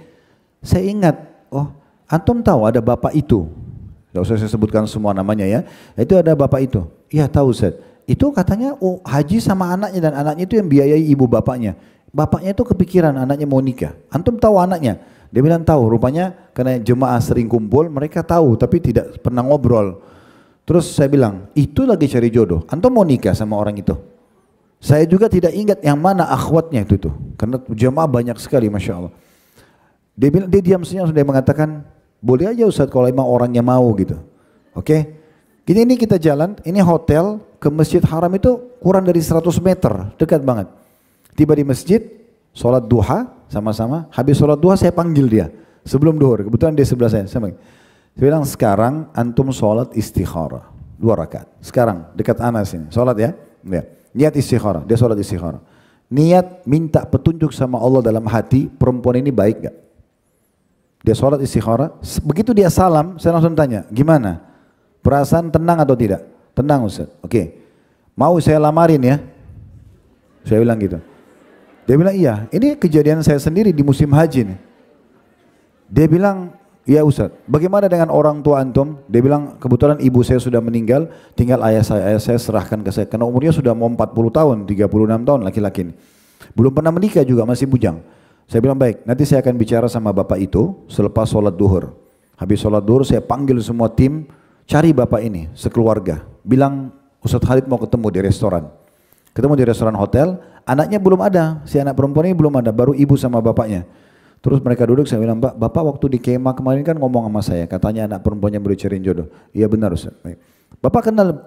[SPEAKER 1] saya ingat, oh antum tahu ada bapak itu. Tidak usah saya sebutkan semua namanya ya. Itu ada bapak itu. Iya tahu Ustaz. Itu katanya haji sama anaknya dan anaknya itu yang biayai ibu bapaknya. Bapaknya itu kepikiran anaknya mau nikah. Antum tahu anaknya? Dia bilang tahu. Rupanya karena jemaah sering kumpul mereka tahu tapi tidak pernah ngobrol. Terus saya bilang itu lagi cari jodoh. Antum mau nikah sama orang itu? Saya juga tidak ingat yang mana akhwatnya itu tuh. Karena jemaah banyak sekali Masya Allah. Dia bilang dia diam senyap sudah mengatakan boleh aja Ustaz kalau emang orangnya mau gitu. Oke? Ini kita jalan, ini hotel ke Masjid Haram itu kurang dari 100 meter, dekat banget. Tiba di masjid, sholat duha sama-sama. Habis sholat duha saya panggil dia sebelum duhur. Kebetulan dia sebelah saya. Saya bilang sekarang antum sholat istikharah 2 rakaat. Sekarang dekat ana sini, sholat ya. Ya. Niat istikharah, dia sholat istikharah. Niat minta petunjuk sama Allah dalam hati, perempuan ini baik gak? Dia sholat istikharah, begitu dia salam, saya langsung tanya, gimana? Perasaan tenang atau tidak? Tenang Ustaz. Oke. Mau saya lamarin ya? Saya bilang gitu. Dia bilang iya, ini kejadian saya sendiri di musim haji nih. Dia bilang, iya Ustaz, bagaimana dengan orang tua antum? Dia bilang, kebetulan ibu saya sudah meninggal, tinggal ayah saya serahkan ke saya. Karena umurnya sudah mau 40 tahun, 36 tahun laki-laki ini. Belum pernah menikah juga, masih bujang. Saya bilang, baik, nanti saya akan bicara sama bapak itu selepas sholat duhur. Habis sholat duhur saya panggil semua tim, cari bapak ini sekeluarga. Bilang, Ustaz Khalid mau ketemu di restoran. Ketemu di restoran hotel, anaknya belum ada, si anak perempuan ini belum ada, baru ibu sama bapaknya. Terus mereka duduk, saya bilang, Bapak waktu di kemah kemarin kan ngomong sama saya, katanya anak perempuannya baru cariin jodoh. Iya benar Ustaz. Bapak kenal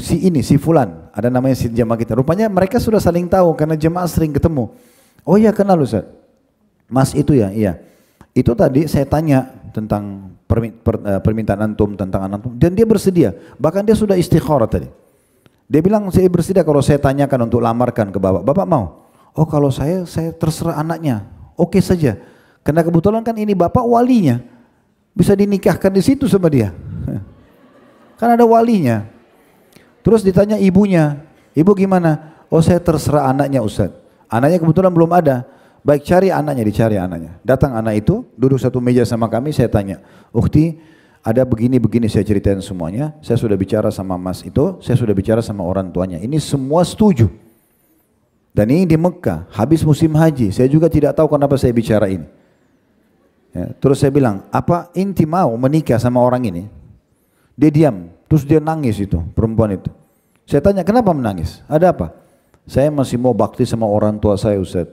[SPEAKER 1] si ini, si Fulan, ada namanya si jemaah kita. Rupanya mereka sudah saling tahu karena jemaah sering ketemu. Oh iya kenal Ustaz. Mas itu ya, iya. Itu tadi saya tanya tentang permintaan antum, tentang anak antum, dan dia bersedia. Bahkan dia sudah istikharah tadi. Dia bilang, saya bersedia kalau saya tanyakan untuk lamarkan ke bapak. Bapak mau? Oh kalau saya terserah anaknya. Oke saja, karena kebetulan kan ini bapak walinya, bisa dinikahkan di situ sama dia, kan ada walinya. Terus ditanya ibunya, ibu gimana? Oh saya terserah anaknya Ustaz. Anaknya kebetulan belum ada. Baik cari anaknya, dicari anaknya. Datang anak itu, duduk satu meja sama kami, saya tanya, Ukhti ada begini-begini, saya ceritain semuanya. Saya sudah bicara sama mas itu, saya sudah bicara sama orang tuanya. Ini semua setuju. Dan ini di Mekah, habis musim haji, saya juga tidak tahu kenapa saya bicara ini. Ya, terus saya bilang, apa inti mau menikah sama orang ini? Dia diam, terus dia nangis itu, perempuan itu. Saya tanya, kenapa menangis? Ada apa? Saya masih mau bakti sama orang tua saya Ustaz.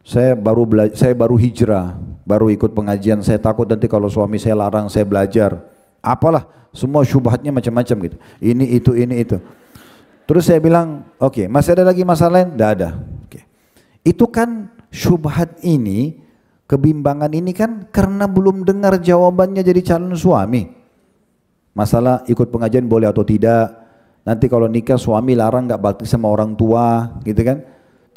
[SPEAKER 1] Saya baru hijrah, baru ikut pengajian, saya takut nanti kalau suami saya larang saya belajar. Apalah, semua syubhatnya macam-macam gitu. Ini itu. Terus saya bilang, oke, masih ada lagi masalah lain? Tidak ada. Oke. Itu kan syubhat ini, kebimbangan ini kan karena belum dengar jawabannya jadi calon suami. Masalah ikut pengajian boleh atau tidak. Nanti kalau nikah suami larang nggak bakti sama orang tua, gitu kan?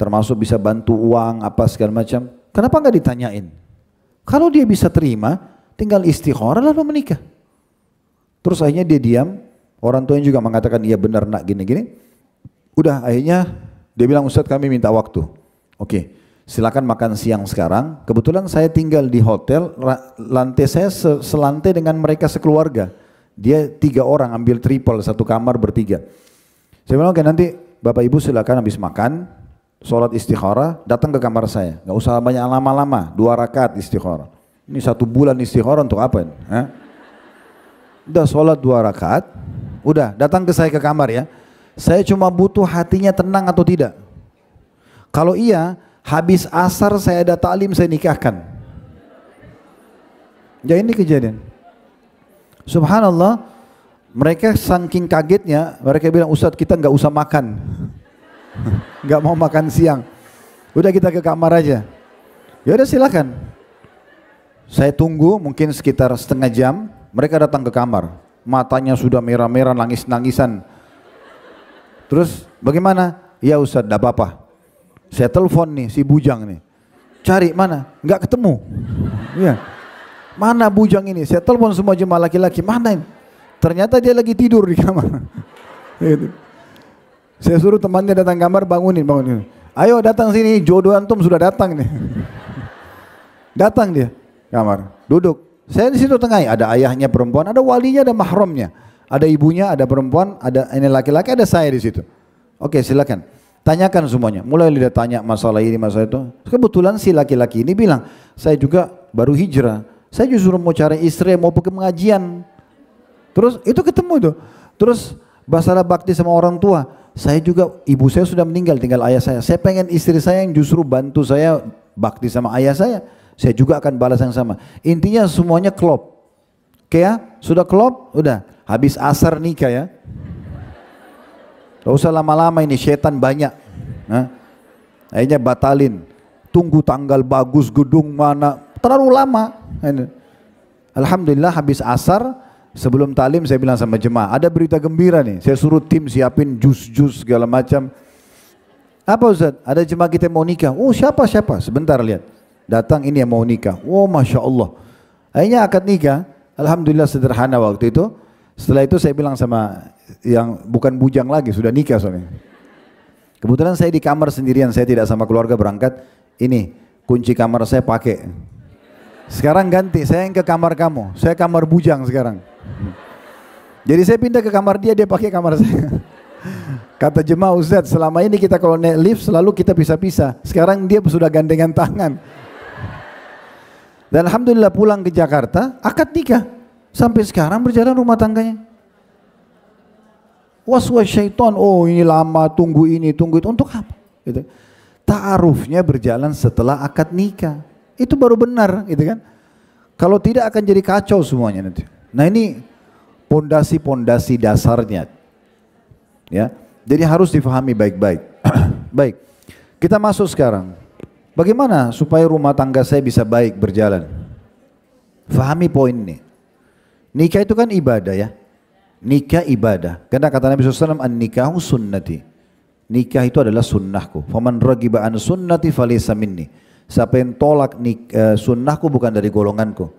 [SPEAKER 1] Termasuk bisa bantu uang apa segala macam. Kenapa nggak ditanyain? Kalau dia bisa terima, tinggal istikharah lalu menikah. Terus akhirnya dia diam. Orang tuanya juga mengatakan iya benar nak gini-gini. Udah akhirnya dia bilang Ustaz kami minta waktu. Oke, silakan makan siang sekarang. Kebetulan saya tinggal di hotel, lantai saya selantai dengan mereka sekeluarga. Dia 3 orang ambil triple, satu kamar bertiga. Saya bilang oke nanti bapak ibu silakan habis makan, sholat istikharah, datang ke kamar saya. Gak usah banyak lama-lama, 2 rakaat istikharah. Ini 1 bulan istikharah untuk apa ini? Udah sholat 2 rakaat. Udah, datang ke saya ke kamar ya. Saya cuma butuh hatinya tenang atau tidak. Kalau iya, habis asar saya ada taklim, saya nikahkan. Ya ini kejadian. Subhanallah, mereka saking kagetnya, mereka bilang Ustadz kita nggak usah makan. Nggak mau makan siang. Udah kita ke kamar aja. Ya udah silakan. Saya tunggu mungkin sekitar setengah jam, mereka datang ke kamar. Matanya sudah merah-merah, nangis-nangisan. Terus bagaimana? Ya Ustaz, tidak apa-apa. Saya telepon nih si bujang nih. Cari mana? Enggak ketemu. Ya. Mana bujang ini? Saya telepon semua jemaah laki-laki. Mana ini? Ternyata dia lagi tidur di kamar. Saya suruh temannya datang kamar, bangunin. Ayo datang sini, jodoh antum sudah datang nih. Datang dia kamar, duduk. Saya di situ tengah, ada ayahnya perempuan, ada walinya, ada mahramnya, ada ibunya, ada perempuan, ada ini laki-laki, ada saya di situ. Oke, silakan. Tanyakan semuanya. Mulai dia tanya masalah ini, masalah itu. Kebetulan si laki-laki ini bilang, saya juga baru hijrah. Saya justru mau cari istri, mau pergi pengajian. Terus itu ketemu itu. Terus masalah bakti sama orang tua. Saya juga, ibu saya sudah meninggal, tinggal ayah saya. Saya pengen istri saya yang justru bantu saya bakti sama ayah saya. Saya juga akan balas yang sama. Intinya semuanya klop. Oke ya, sudah klop, udah. Habis asar nikah ya. Gak usah lama-lama ini, setan banyak. Akhirnya batalin. Tunggu tanggal bagus, gedung mana. Terlalu lama. Alhamdulillah habis asar, sebelum talim saya bilang sama jemaah, ada berita gembira nih. Saya suruh tim siapin jus-jus segala macam. Apa Ustaz? Ada jemaah kita mau nikah. Oh siapa? Sebentar lihat. Datang ini yang mau nikah. Oh Masya Allah. Akhirnya akad nikah. Alhamdulillah sederhana waktu itu. Setelah itu saya bilang sama yang bukan bujang lagi, sudah nikah soalnya. Kebetulan saya di kamar sendirian, saya tidak sama keluarga berangkat. Ini kunci kamar saya pakai. Sekarang ganti, saya yang ke kamar kamu. Saya kamar bujang sekarang. Jadi saya pindah ke kamar dia pakai kamar saya. Kata jemaah, Ustaz, selama ini kita kalau naik lift selalu kita pisah-pisah. Sekarang dia sudah gandengan tangan. Dan Alhamdulillah pulang ke Jakarta, akad nikah. Sampai sekarang berjalan rumah tangganya. Was-was syaitan, oh ini lama, tunggu ini, tunggu itu. Untuk apa? Gitu. Ta'arufnya berjalan setelah akad nikah. Itu baru benar, gitu kan? Kalau tidak akan jadi kacau semuanya nanti. Nah ini pondasi-pondasi dasarnya, ya. Jadi harus difahami baik-baik. Baik, kita masuk sekarang. Bagaimana supaya rumah tangga saya bisa baik berjalan? Fahami poin ini. Nikah itu kan ibadah ya. Nikah ibadah. Karena kata Nabi SAW, an-nikahu sunnati. Nikah itu adalah sunnahku. Faman ragiba an sunnati falaysa minni. Siapa yang tolak sunnahku bukan dari golonganku.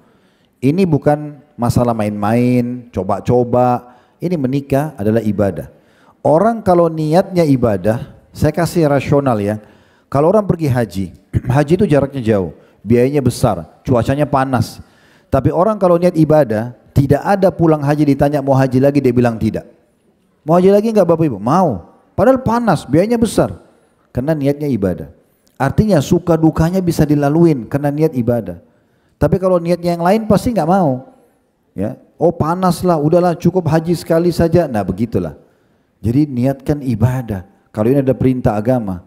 [SPEAKER 1] Ini bukan masalah main-main, coba-coba. Ini menikah adalah ibadah. Orang kalau niatnya ibadah, saya kasih rasional ya. Kalau orang pergi haji, haji itu jaraknya jauh, biayanya besar, cuacanya panas. Tapi orang kalau niat ibadah, tidak ada pulang haji ditanya mau haji lagi, dia bilang tidak. Mau haji lagi enggak Bapak Ibu? Mau. Padahal panas, biayanya besar. Karena niatnya ibadah. Artinya suka dukanya bisa dilaluin karena niat ibadah. Tapi kalau niatnya yang lain pasti nggak mau. Ya, oh panas lah, udahlah cukup haji sekali saja. Nah begitulah. Jadi niatkan ibadah. Kalau ini ada perintah agama.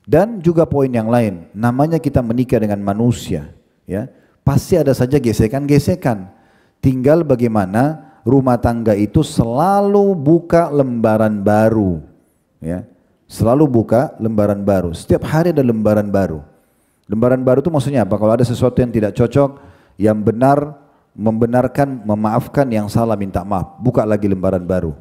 [SPEAKER 1] Dan juga poin yang lain, namanya kita menikah dengan manusia. Ya, pasti ada saja gesekan-gesekan. Tinggal bagaimana rumah tangga itu selalu buka lembaran baru. Ya. Selalu buka lembaran baru. Setiap hari ada lembaran baru. Lembaran baru itu maksudnya apa? Kalau ada sesuatu yang tidak cocok, yang benar membenarkan, memaafkan, yang salah minta maaf. Buka lagi lembaran baru.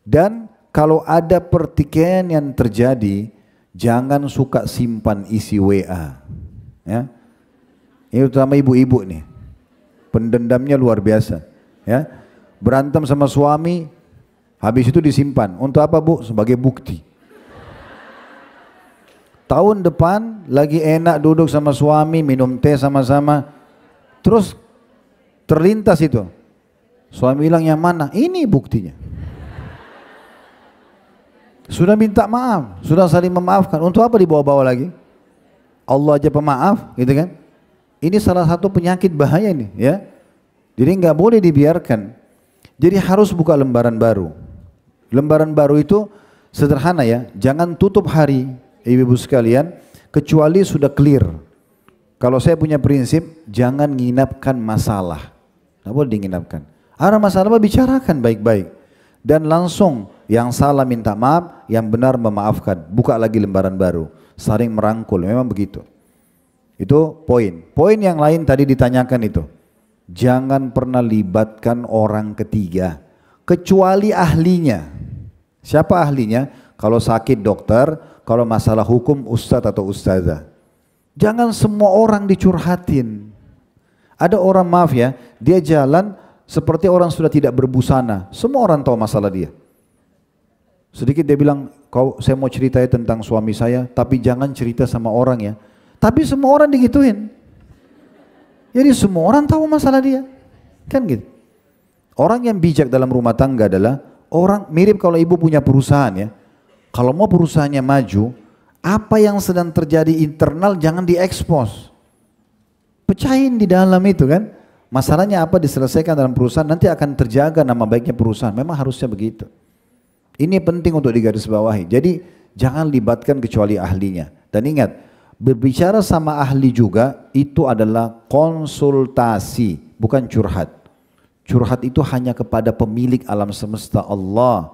[SPEAKER 1] Dan kalau ada pertikaian yang terjadi, jangan suka simpan isi WA. Ya. Ini terutama ibu-ibu nih. Pendendamnya luar biasa. Ya. Berantem sama suami, habis itu disimpan. Untuk apa Bu? Sebagai bukti. Tahun depan lagi enak duduk sama suami, minum teh sama-sama. Terus terlintas itu. Suami bilang yang mana? Ini buktinya. Sudah minta maaf, sudah saling memaafkan. Untuk apa dibawa-bawa lagi? Allah aja pemaaf, gitu kan? Ini salah satu penyakit bahaya nih, ya. Jadi nggak boleh dibiarkan. Jadi harus buka lembaran baru. Lembaran baru itu sederhana ya, jangan tutup hari. Ibu-ibu sekalian, kecuali sudah clear. Kalau saya punya prinsip, jangan nginapkan masalah. Tidak boleh diinapkan. Ada masalah bicarakan baik-baik. Dan langsung yang salah minta maaf, yang benar memaafkan. Buka lagi lembaran baru. Saling merangkul, memang begitu. Itu poin. Poin yang lain tadi ditanyakan itu. Jangan pernah libatkan orang ketiga. Kecuali ahlinya. Siapa ahlinya? Kalau sakit dokter, kalau masalah hukum ustadz atau ustazah. Jangan semua orang dicurhatin. Ada orang maaf ya, dia jalan seperti orang sudah tidak berbusana. Semua orang tahu masalah dia. Sedikit dia bilang, saya mau cerita tentang suami saya, tapi jangan cerita sama orang ya. Tapi semua orang digituin. Jadi semua orang tahu masalah dia. Kan gitu. Orang yang bijak dalam rumah tangga adalah orang mirip kalau ibu punya perusahaan ya. Kalau mau perusahaannya maju, apa yang sedang terjadi internal jangan diekspos. Pecahin di dalam itu kan. Masalahnya apa diselesaikan dalam perusahaan, nanti akan terjaga nama baiknya perusahaan. Memang harusnya begitu. Ini penting untuk digarisbawahi. Jadi jangan libatkan kecuali ahlinya. Dan ingat, berbicara sama ahli juga itu adalah konsultasi, bukan curhat. Curhat itu hanya kepada pemilik alam semesta Allah.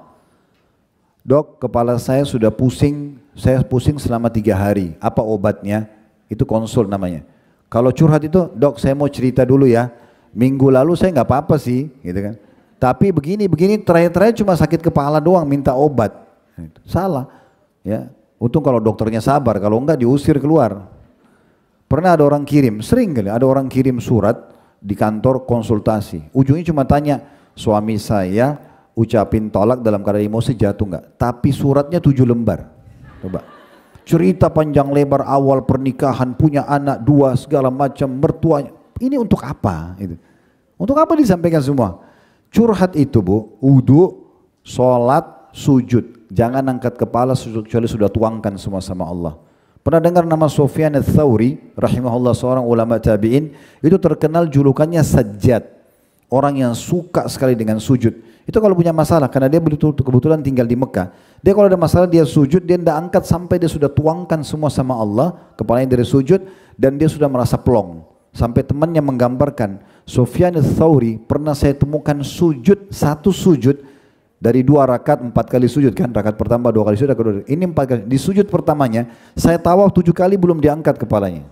[SPEAKER 1] Dok, kepala saya sudah pusing, saya pusing selama 3 hari. Apa obatnya? Itu konsul namanya. Kalau curhat itu, dok saya mau cerita dulu ya. Minggu lalu saya nggak apa-apa sih, gitu kan. Tapi begini terakhir-terakhir cuma sakit kepala doang, minta obat. Salah, ya. Untung kalau dokternya sabar, kalau enggak diusir keluar. Pernah ada orang kirim, sering kali ada orang kirim surat di kantor konsultasi. Ujungnya cuma tanya, suami saya ucapin tolak dalam keadaan emosi, jatuh enggak? Tapi suratnya 7 lembar. Coba. Cerita panjang lebar awal pernikahan, punya anak 2, segala macam, mertuanya. Ini untuk apa? Itu. Untuk apa disampaikan semua? Curhat itu bu, wudu, sholat, sujud. Jangan angkat kepala kecuali sudah tuangkan semua sama Allah. Pernah dengar nama Sufyan Ats-Tsauri, rahimahullah, seorang ulama tabi'in, itu terkenal julukannya Sajjad. Orang yang suka sekali dengan sujud. Itu kalau punya masalah, karena dia kebetulan tinggal di Mekah. Dia kalau ada masalah dia sujud, dia tidak angkat sampai dia sudah tuangkan semua sama Allah, kepalanya dari sujud, dan dia sudah merasa plong. Sampai temannya menggambarkan, Sufyan Ats-Tsauri pernah saya temukan sujud, satu sujud, dari 2 rakaat 4 kali sujud kan, rakaat pertama 2 kali sujud, kedua, ini 4 kali. Di sujud pertamanya, saya tawaf 7 kali belum diangkat kepalanya.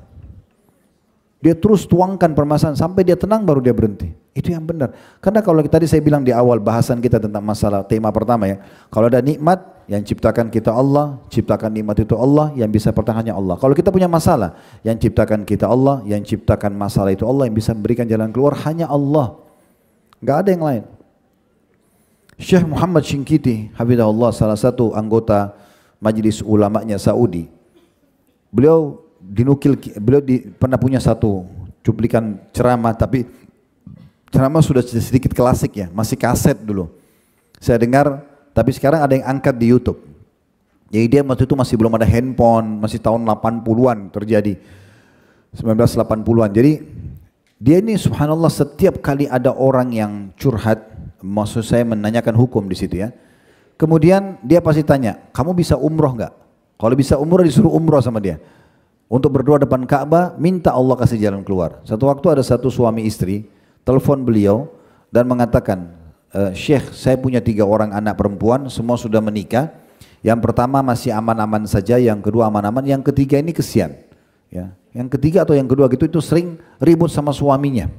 [SPEAKER 1] Dia terus tuangkan permasalahan sampai dia tenang baru dia berhenti. Itu yang benar. Karena kalau tadi saya bilang di awal bahasan kita tentang masalah tema pertama ya, kalau ada nikmat yang ciptakan kita Allah, ciptakan nikmat itu Allah, yang bisa pertahankannya Allah. Kalau kita punya masalah, yang ciptakan kita Allah, yang ciptakan masalah itu Allah, yang bisa memberikan jalan keluar hanya Allah. Gak ada yang lain. Syekh Muhammad Shinqiti, hafizahullah, salah satu anggota majelis ulamanya Saudi. Beliau pernah punya satu cuplikan ceramah, tapi ceramah sudah sedikit klasik ya, masih kaset dulu. Saya dengar, tapi sekarang ada yang angkat di YouTube. Jadi dia waktu itu masih belum ada handphone, masih tahun 80-an terjadi, 1980-an. Jadi dia ini subhanallah setiap kali ada orang yang curhat, maksud saya menanyakan hukum di situ ya. Kemudian dia pasti tanya, kamu bisa umroh nggak? Kalau bisa umroh disuruh umroh sama dia. Untuk berdoa depan Ka'bah, minta Allah kasih jalan keluar. Satu waktu ada satu suami istri, telepon beliau dan mengatakan, Syekh, saya punya 3 orang anak perempuan, semua sudah menikah. Yang pertama masih aman-aman saja, yang kedua aman-aman, yang ketiga ini kesian. Ya. Yang ketiga atau yang kedua gitu itu sering ribut sama suaminya.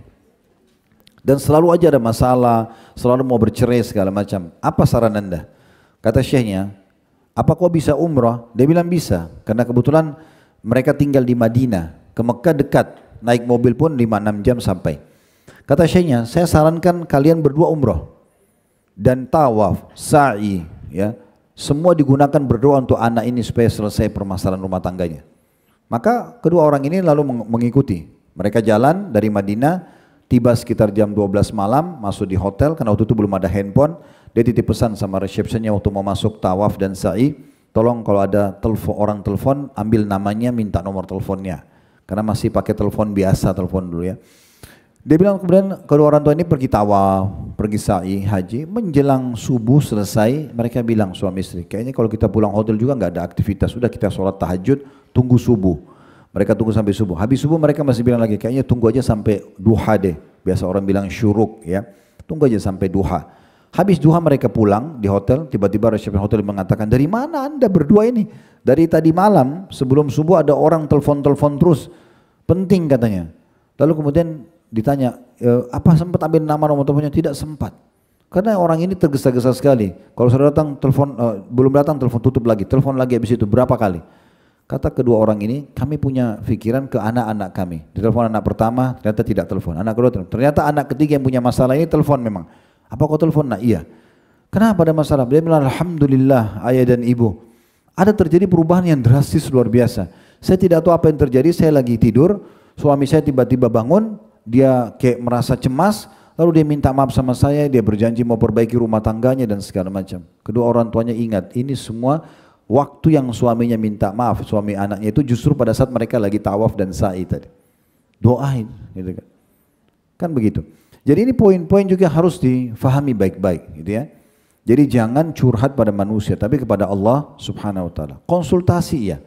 [SPEAKER 1] Dan selalu aja ada masalah, selalu mau bercerai segala macam. Apa saran Anda? Kata Syekhnya, apa kau bisa umrah? Dia bilang bisa, karena kebetulan mereka tinggal di Madinah, ke Mekah dekat, naik mobil pun 5-6 jam sampai. Kata Syekhnya, saya sarankan kalian berdua umrah dan tawaf, sa'i, ya, semua digunakan berdoa untuk anak ini supaya selesai permasalahan rumah tangganya. Maka kedua orang ini lalu mengikuti. Mereka jalan dari Madinah, tiba sekitar jam 12 malam, masuk di hotel, karena waktu itu belum ada handphone. Dia titip pesan sama resepsinya waktu mau masuk tawaf dan sa'i, tolong kalau ada orang telepon, ambil namanya, minta nomor teleponnya. Karena masih pakai telepon biasa, telepon dulu ya. Dia bilang kemudian kedua orang tua ini pergi tawaf, pergi sa'i, haji. Menjelang subuh selesai, mereka bilang suami istri, kayaknya kalau kita pulang hotel juga nggak ada aktivitas. Sudah kita sholat tahajud, tunggu subuh. Mereka tunggu sampai subuh. Habis subuh mereka masih bilang lagi, kayaknya tunggu aja sampai duha deh. Biasa orang bilang syuruk ya. Tunggu aja sampai duha. Habis duha mereka pulang di hotel, tiba-tiba resepsi hotel mengatakan, dari mana anda berdua ini? Dari tadi malam sebelum subuh ada orang telepon-telepon terus, penting katanya. Lalu kemudian ditanya, apa sempat ambil nama nomor teleponnya? Tidak sempat. Karena orang ini tergesa-gesa sekali. Kalau sudah datang telepon, belum datang telepon tutup lagi, telepon lagi habis itu berapa kali? Kata kedua orang ini, kami punya pikiran ke anak-anak kami. Ditelepon anak pertama, ternyata tidak telepon. Anak kedua telepon. Ternyata anak ketiga yang punya masalah ini telepon memang. Apa kau telepon? Nah iya. Kenapa ada masalah? Dia bilang, alhamdulillah ayah dan ibu. Ada terjadi perubahan yang drastis luar biasa. Saya tidak tahu apa yang terjadi, saya lagi tidur, suami saya tiba-tiba bangun, dia kayak merasa cemas, lalu dia minta maaf sama saya, dia berjanji mau perbaiki rumah tangganya dan segala macam. Kedua orang tuanya ingat, ini semua waktu yang suaminya minta maaf, suami anaknya itu justru pada saat mereka lagi tawaf dan sa'i tadi. Doain, gitu kan. Kan begitu. Jadi ini poin-poin juga harus difahami baik-baik, gitu ya. Jadi jangan curhat pada manusia, tapi kepada Allah Subhanahu Wa Taala. Konsultasi ya.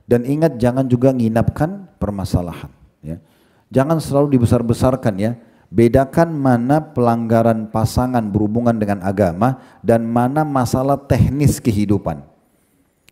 [SPEAKER 1] Dan ingat jangan juga nginapkan permasalahan. Ya. Jangan selalu dibesar-besarkan ya. Bedakan mana pelanggaran pasangan berhubungan dengan agama dan mana masalah teknis kehidupan.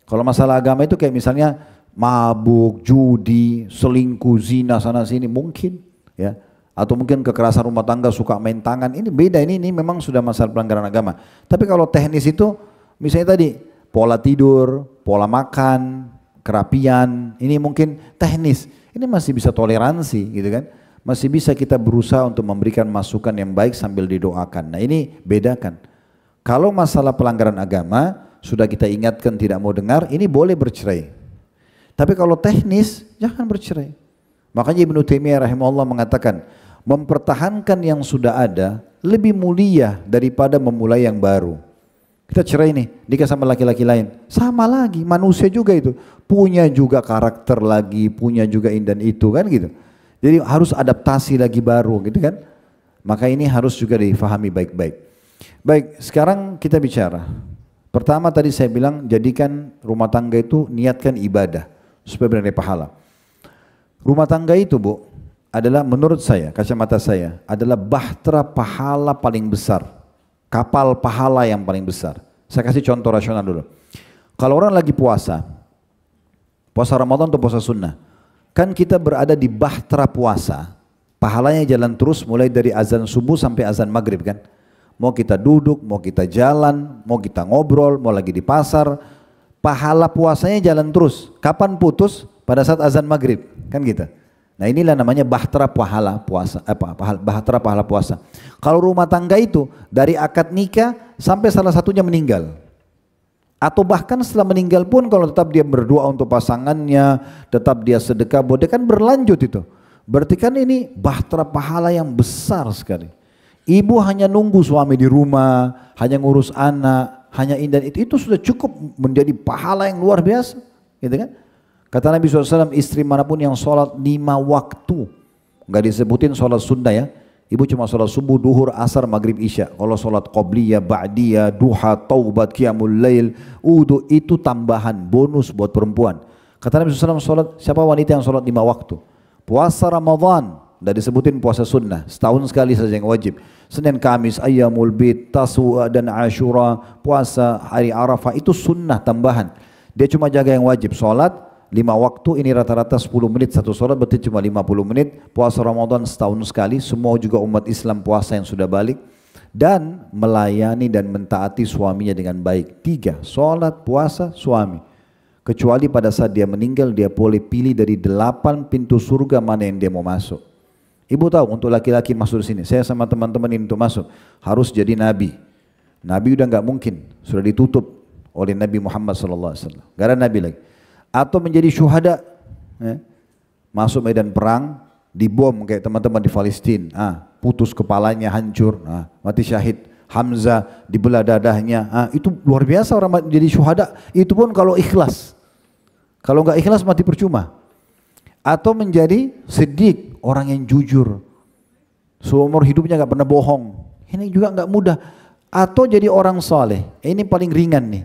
[SPEAKER 1] Kalau masalah agama itu kayak misalnya mabuk, judi, selingkuh, zina sana sini mungkin ya. atau mungkin kekerasan rumah tangga, suka main tangan, ini beda, ini memang sudah masalah pelanggaran agama. Tapi kalau teknis itu, misalnya tadi, pola tidur, pola makan, kerapian, ini mungkin teknis, ini masih bisa toleransi gitu kan, masih bisa kita berusaha untuk memberikan masukan yang baik sambil didoakan. Nah ini bedakan. Kalau masalah pelanggaran agama, sudah kita ingatkan tidak mau dengar, ini boleh bercerai. Tapi kalau teknis, jangan bercerai. Makanya Ibnu Taimiyah rahimahullah mengatakan, mempertahankan yang sudah ada lebih mulia daripada memulai yang baru. Kita cerai nih, nikah sama laki-laki lain, sama lagi, manusia juga itu, punya juga karakter lagi, punya juga ini dan itu kan gitu. Jadi harus adaptasi lagi baru gitu kan. Maka ini harus juga difahami baik-baik. Baik, sekarang kita bicara. Pertama tadi saya bilang, jadikan rumah tangga itu niatkan ibadah supaya benar pahala. Rumah tangga itu Bu, adalah menurut saya, kacamata saya, adalah bahtera pahala paling besar. Kapal pahala yang paling besar. Saya kasih contoh rasional dulu. Kalau orang lagi puasa, puasa Ramadan atau puasa sunnah, kan kita berada di bahtera puasa, pahalanya jalan terus mulai dari azan subuh sampai azan maghrib kan. Mau kita duduk, mau kita jalan, mau kita ngobrol, mau lagi di pasar, pahala puasanya jalan terus. Kapan putus? Pada saat azan maghrib, kan gitu. Nah inilah namanya bahtera pahala puasa, bahtera pahala puasa. Kalau rumah tangga itu dari akad nikah sampai salah satunya meninggal, atau bahkan setelah meninggal pun kalau tetap dia berdoa untuk pasangannya, tetap dia sedekah, boleh kan berlanjut itu. Berarti kan ini bahtera pahala yang besar sekali. Ibu hanya nunggu suami di rumah, hanya ngurus anak, hanya indah itu sudah cukup menjadi pahala yang luar biasa, gitu kan? Kata Nabi SAW, istri manapun yang sholat 5 waktu, nggak disebutin sholat sunnah ya, ibu cuma sholat subuh, duhur, asar, maghrib, isya. Kalau sholat qobliyah, ba'diyah, duha, taubat, qiyamul lail, udu, itu tambahan, bonus buat perempuan. Kata Nabi SAW, sholat, siapa wanita yang sholat 5 waktu? Puasa Ramadan, nggak disebutin puasa sunnah, setahun sekali saja yang wajib. Senin, Kamis, Ayyamul Bid, Tasua dan Ashura, puasa hari Arafah, itu sunnah tambahan. Dia cuma jaga yang wajib, sholat 5 waktu, ini rata-rata 10 menit satu sholat, berarti cuma 50 menit. Puasa Ramadan setahun sekali, semua juga umat Islam puasa yang sudah balik. Dan melayani dan mentaati suaminya dengan baik. 3, sholat, puasa, suami. Kecuali pada saat dia meninggal, dia boleh pilih dari 8 pintu surga mana yang dia mau masuk. Ibu tahu untuk laki-laki masuk di sini, saya sama teman-teman ini untuk masuk, harus jadi nabi. Nabi udah nggak mungkin, sudah ditutup oleh Nabi Muhammad SAW. Gak ada nabi lagi. Atau menjadi syuhada, masuk medan perang, dibom kayak teman-teman di Palestina, putus kepalanya, hancur, mati syahid. Hamzah dibelah dadahnya, itu luar biasa orang menjadi syuhada. Itu pun kalau ikhlas. Kalau nggak ikhlas mati percuma. Atau menjadi siddiq, orang yang jujur, seumur hidupnya nggak pernah bohong. Ini juga nggak mudah. Atau jadi orang saleh, ini paling ringan nih.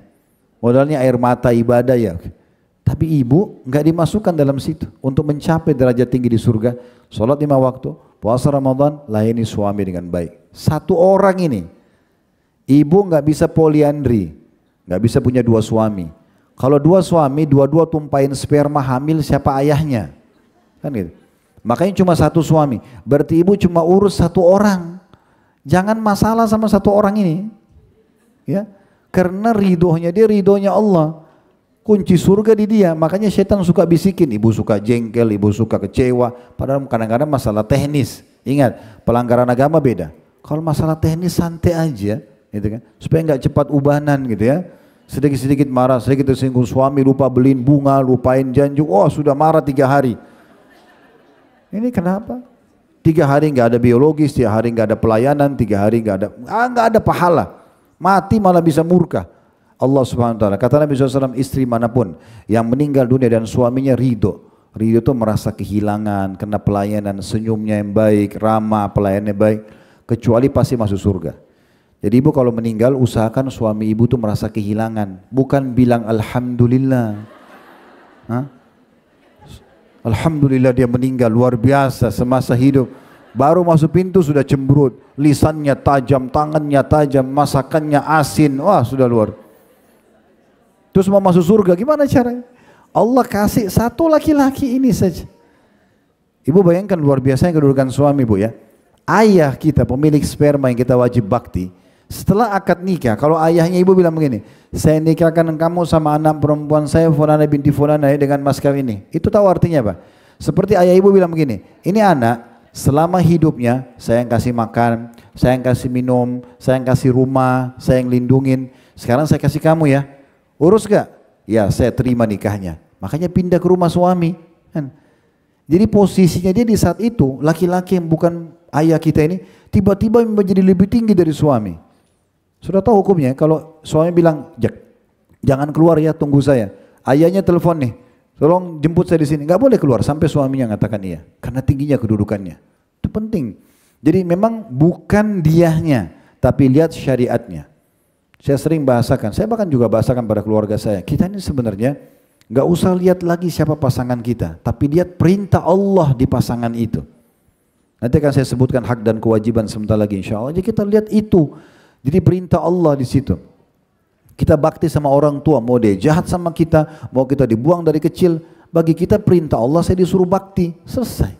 [SPEAKER 1] Modalnya air mata, ibadah ya. Tapi ibu nggak dimasukkan dalam situ. Untuk mencapai derajat tinggi di surga, sholat 5 waktu, puasa Ramadan, layani suami dengan baik. Satu orang ini, ibu nggak bisa poliandri, nggak bisa punya 2 suami. Kalau 2 suami, dua-dua tumpahin sperma, hamil, siapa ayahnya? Kan gitu. Makanya cuma 1 suami. Berarti ibu cuma urus 1 orang. Jangan masalah sama 1 orang ini, ya, karena ridhonya dia, ridhonya Allah. Kunci surga di dia, makanya setan suka bisikin, ibu suka jengkel, ibu suka kecewa, padahal kadang-kadang masalah teknis. Ingat, pelanggaran agama beda. Kalau masalah teknis santai aja, gitu kan, supaya nggak cepat ubanan gitu ya. Sedikit-sedikit marah, sedikit tersinggung suami, lupa beliin bunga, lupain janji, oh sudah marah 3 hari. Ini kenapa? 3 hari nggak ada biologis, 3 hari nggak ada pelayanan, 3 hari nggak ada pahala, mati malah bisa murka. Allah Subhanahu wa taala. Kata Nabi SAW, istri manapun yang meninggal dunia dan suaminya ridho. Ridho itu merasa kehilangan karena pelayanan, senyumnya yang baik, ramah, pelayanannya baik, kecuali pasti masuk surga. Jadi ibu kalau meninggal usahakan suami ibu itu merasa kehilangan, bukan bilang alhamdulillah. Alhamdulillah dia meninggal, luar biasa semasa hidup. Baru masuk pintu sudah cemberut, lisannya tajam, tangannya tajam, masakannya asin, wah sudah luar. Terus mau masuk surga, gimana caranya? Allah kasih 1 laki-laki ini saja. Ibu bayangkan luar biasanya kedudukan suami Bu ya. Ayah kita pemilik sperma yang kita wajib bakti, setelah akad nikah, kalau ayahnya ibu bilang begini, saya nikahkan kamu sama anak perempuan saya Fulana binti Fulana dengan mas kawin ini. Itu tahu artinya apa? Seperti ayah ibu bilang begini, ini anak selama hidupnya saya yang kasih makan, saya yang kasih minum, saya yang kasih rumah, saya yang lindungin. Sekarang saya kasih kamu ya, urus gak? Ya saya terima nikahnya. Makanya pindah ke rumah suami. Jadi posisinya dia di saat itu, laki-laki yang bukan ayah kita ini, tiba-tiba menjadi lebih tinggi dari suami. Sudah tahu hukumnya, kalau suami bilang, jangan keluar ya, tunggu saya. Ayahnya telepon nih, tolong jemput saya di sini. Nggak boleh keluar sampai suaminya mengatakan iya, karena tingginya kedudukannya. Itu penting. Jadi memang bukan diahnya, tapi lihat syariatnya. Saya sering bahasakan, saya bahkan juga bahasakan pada keluarga saya. Kita ini sebenarnya nggak usah lihat lagi siapa pasangan kita, tapi lihat perintah Allah di pasangan itu. Nanti akan saya sebutkan hak dan kewajiban sebentar lagi insya Allah. Jadi kita lihat itu. Jadi perintah Allah di situ. Kita bakti sama orang tua, mau dia jahat sama kita, mau kita dibuang dari kecil, bagi kita perintah Allah saya disuruh bakti, selesai.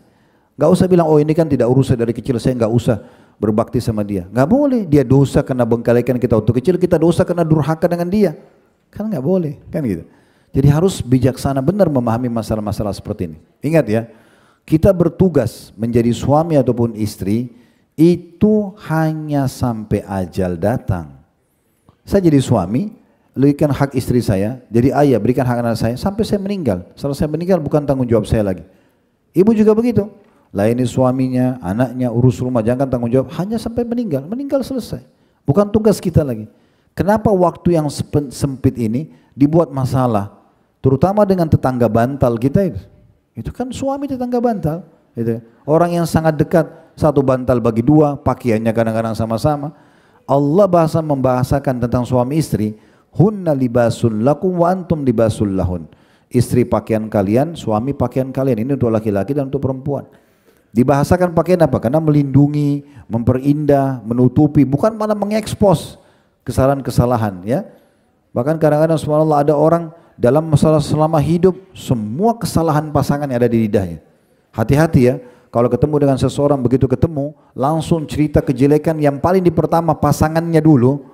[SPEAKER 1] Gak usah bilang, oh ini kan tidak urusan dari kecil, saya gak usah berbakti sama dia. Gak boleh, dia dosa karena bengkalikan kita waktu kecil, kita dosa karena durhaka dengan dia. Kan gak boleh, kan gitu. Jadi harus bijaksana benar memahami masalah-masalah seperti ini. Ingat ya, kita bertugas menjadi suami ataupun istri, itu hanya sampai ajal datang. Saya jadi suami, berikan hak istri saya, jadi ayah berikan hak anak saya sampai saya meninggal. Setelah saya meninggal bukan tanggung jawab saya lagi. Ibu juga begitu, layani suaminya, anaknya, urus rumah, jangan tanggung jawab hanya sampai meninggal. Meninggal selesai, bukan tugas kita lagi. Kenapa waktu yang sempit ini dibuat masalah, terutama dengan tetangga bantal kita itu? Itu kan suami tetangga bantal. Gitu. Orang yang sangat dekat, satu bantal bagi dua, pakaiannya kadang-kadang sama-sama. Allah membahasakan tentang suami istri, hunna libasun lakum wa antum libasul lahun. Istri pakaian kalian, suami pakaian kalian. Ini untuk laki-laki dan untuk perempuan. Dibahasakan pakaian apa? Karena melindungi, memperindah, menutupi, bukan malah mengekspos kesalahan-kesalahan ya. Bahkan kadang-kadang subhanallah ada orang dalam masalah selama hidup semua kesalahan pasangan yang ada di lidahnya. Hati-hati ya, kalau ketemu dengan seseorang begitu ketemu langsung cerita kejelekan yang paling di pertama pasangannya dulu.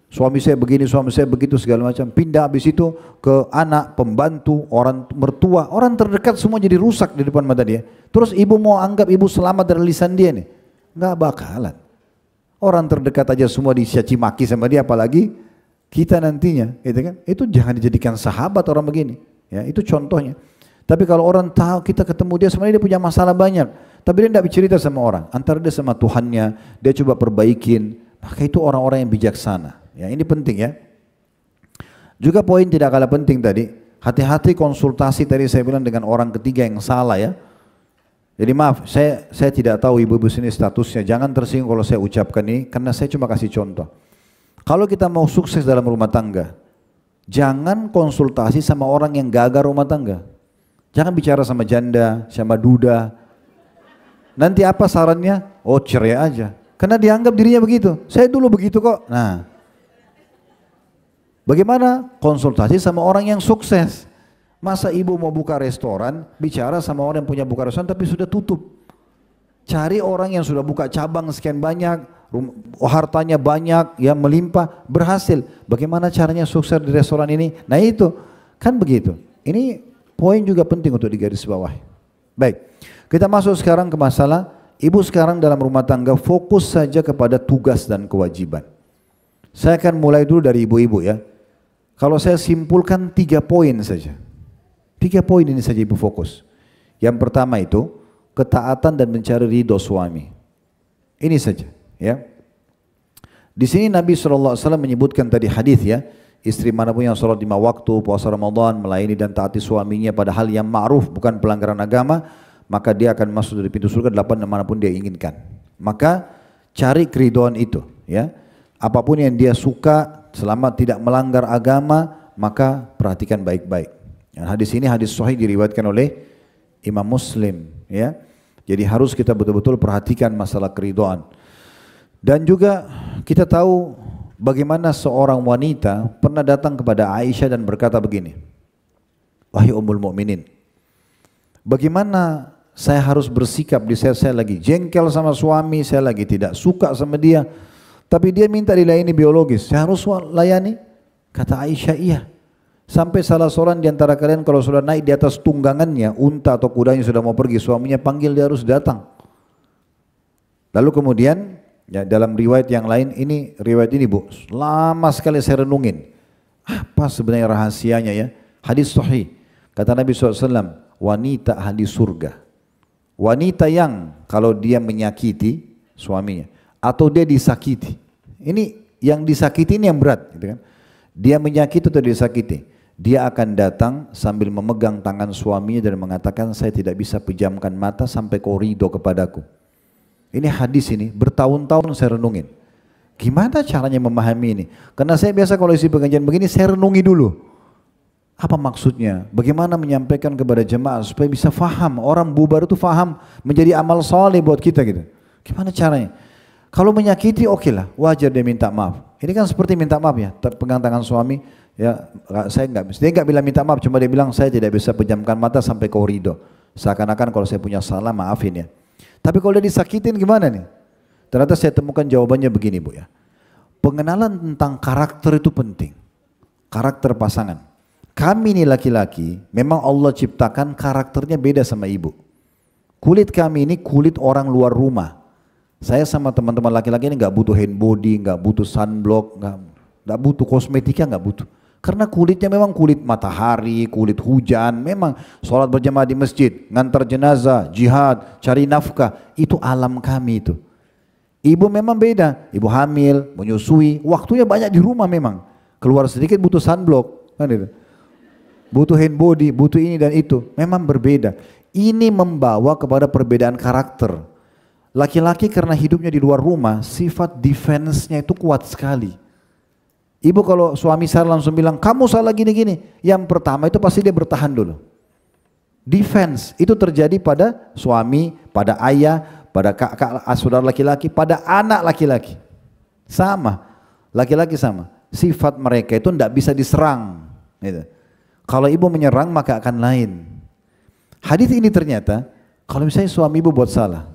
[SPEAKER 1] Suami saya begini, suami saya begitu segala macam. Pindah habis itu ke anak, pembantu, orang mertua, orang terdekat semua jadi rusak di depan mata dia. Terus ibu mau anggap ibu selamat dari lisan dia nih? Nggak bakalan. Orang terdekat aja semua dicaci maki sama dia, apalagi kita nantinya, gitu kan? Itu jangan dijadikan sahabat orang begini. Ya, itu contohnya. Tapi kalau orang tahu kita ketemu dia sebenarnya dia punya masalah banyak, tapi dia tidak bercerita sama orang, antara dia sama Tuhannya, dia coba perbaikin, maka itu orang-orang yang bijaksana. Ya, ini penting ya. Juga poin tidak kalah penting tadi, hati-hati konsultasi tadi saya bilang dengan orang ketiga yang salah ya. Jadi maaf, saya tidak tahu ibu-ibu sini statusnya, jangan tersinggung kalau saya ucapkan ini, karena saya cuma kasih contoh. Kalau kita mau sukses dalam rumah tangga, jangan konsultasi sama orang yang gagal rumah tangga. Jangan bicara sama janda, sama duda. Nanti apa sarannya? Oh cerai aja. Karena dianggap dirinya begitu. Saya dulu begitu kok. Nah, bagaimana konsultasi sama orang yang sukses? Masa ibu mau buka restoran, bicara sama orang yang punya buka restoran tapi sudah tutup. Cari orang yang sudah buka cabang sekian banyak, hartanya banyak, ya melimpah, berhasil. Bagaimana caranya sukses di restoran ini? Nah itu, kan begitu. Ini poin juga penting untuk digarisbawahi. Baik, kita masuk sekarang ke masalah ibu sekarang dalam rumah tangga fokus saja kepada tugas dan kewajiban. Saya akan mulai dulu dari ibu-ibu ya. Kalau saya simpulkan 3 poin saja. 3 poin ini saja ibu fokus. Yang pertama itu ketaatan dan mencari ridho suami. Ini saja ya. Di sini Nabi SAW menyebutkan tadi hadis ya. Istri manapun yang sholat 5 waktu, puasa Ramadan, melayani dan taati suaminya pada hal yang ma'ruf, bukan pelanggaran agama, maka dia akan masuk dari pintu surga 8 manapun dia inginkan. Maka cari keridhaan itu ya. Apapun yang dia suka selama tidak melanggar agama, maka perhatikan baik-baik. Hadis ini hadis sahih diriwayatkan oleh Imam Muslim ya. Jadi harus kita betul-betul perhatikan masalah keridhaan. Dan juga kita tahu bagaimana seorang wanita pernah datang kepada Aisyah dan berkata begini, wahai Ummul Mukminin, bagaimana Saya harus bersikap di saat saya lagi jengkel sama suami, saya lagi tidak suka sama dia. Tapi dia minta dilayani biologis, saya harus layani? Kata Aisyah, iya. Sampai salah seorang di antara kalian kalau sudah naik di atas tunggangannya, unta atau kudanya sudah mau pergi, suaminya panggil, dia harus datang. Lalu kemudian, ya dalam riwayat yang lain, ini riwayat ini Bu, lama sekali saya renungin. Apa sebenarnya rahasianya ya? Hadis sahih. Kata Nabi SAW, wanita ahli surga. Wanita yang kalau dia menyakiti suaminya atau dia disakiti, ini yang disakiti ini yang berat, gitu kan? Dia menyakiti atau disakiti, dia akan datang sambil memegang tangan suaminya dan mengatakan, saya tidak bisa pejamkan mata sampai kau ridho kepadaku. Ini hadis ini bertahun-tahun saya renungin. Gimana caranya memahami ini? Karena saya biasa kalau isi pengajian begini saya renungi dulu. Apa maksudnya? Bagaimana menyampaikan kepada jemaah supaya bisa faham, orang bubar itu faham, menjadi amal soleh buat kita gitu. Gimana caranya? Kalau menyakiti oke lah, wajar dia minta maaf. Ini kan seperti minta maaf ya, terpegang tangan suami, ya saya nggak bisa. Dia nggak bilang minta maaf, cuma dia bilang saya tidak bisa pejamkan mata sampai kau ridho. Seakan-akan kalau saya punya salah maafin ya. Tapi kalau dia disakitin gimana nih? Ternyata saya temukan jawabannya begini Bu ya. Pengenalan tentang karakter itu penting. Karakter pasangan. Kami ini laki-laki, memang Allah ciptakan karakternya beda sama ibu. Kulit kami ini kulit orang luar rumah. Saya sama teman-teman laki-laki ini nggak butuh hand body, nggak butuh sunblock, nggak butuh kosmetika, nggak butuh. Karena kulitnya memang kulit matahari, kulit hujan, memang sholat berjamaah di masjid, ngantar jenazah, jihad, cari nafkah, itu alam kami itu. Ibu memang beda, ibu hamil, menyusui, waktunya banyak di rumah memang. Keluar sedikit butuh sunblock, kan itu. Butuh hand body, butuh ini dan itu, memang berbeda. Ini membawa kepada perbedaan karakter. Laki-laki karena hidupnya di luar rumah, sifat defense-nya itu kuat sekali. Ibu kalau suami saya langsung bilang, kamu salah gini-gini. Yang pertama itu pasti dia bertahan dulu. Defense, itu terjadi pada suami, pada ayah, pada kakak, saudara laki-laki, pada anak laki-laki. Sama, laki-laki sama. Sifat mereka itu tidak bisa diserang. Gitu. Kalau ibu menyerang maka akan lain. Hadis ini ternyata kalau misalnya suami ibu buat salah,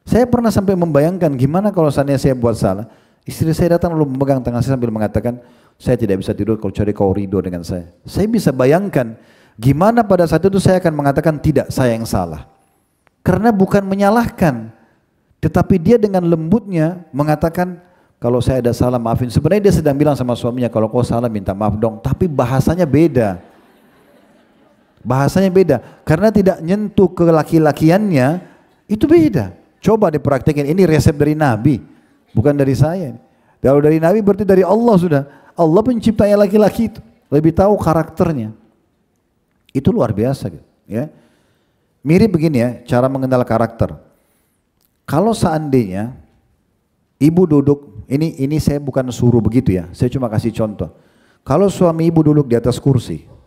[SPEAKER 1] saya pernah sampai membayangkan gimana kalau seandainya saya buat salah, istri saya datang lalu memegang tangan saya sambil mengatakan, saya tidak bisa tidur kalau cari kau ridho dengan saya. Saya bisa bayangkan gimana pada saat itu saya akan mengatakan tidak, saya yang salah. Karena bukan menyalahkan, tetapi dia dengan lembutnya mengatakan, kalau saya ada salah maafin. Sebenarnya dia sedang bilang sama suaminya, kalau kau salah minta maaf dong, tapi bahasanya beda. Bahasanya beda, karena tidak nyentuh ke laki-lakiannya, itu beda. Coba dipraktekin, ini resep dari Nabi, bukan dari saya. Kalau dari Nabi berarti dari Allah sudah. Allah penciptanya laki-laki itu, lebih tahu karakternya. Itu luar biasa gitu, ya. Mirip begini ya, cara mengenal karakter. Kalau seandainya ibu duduk, ini saya bukan suruh begitu ya, saya cuma kasih contoh. Kalau suami ibu duduk di atas kursi,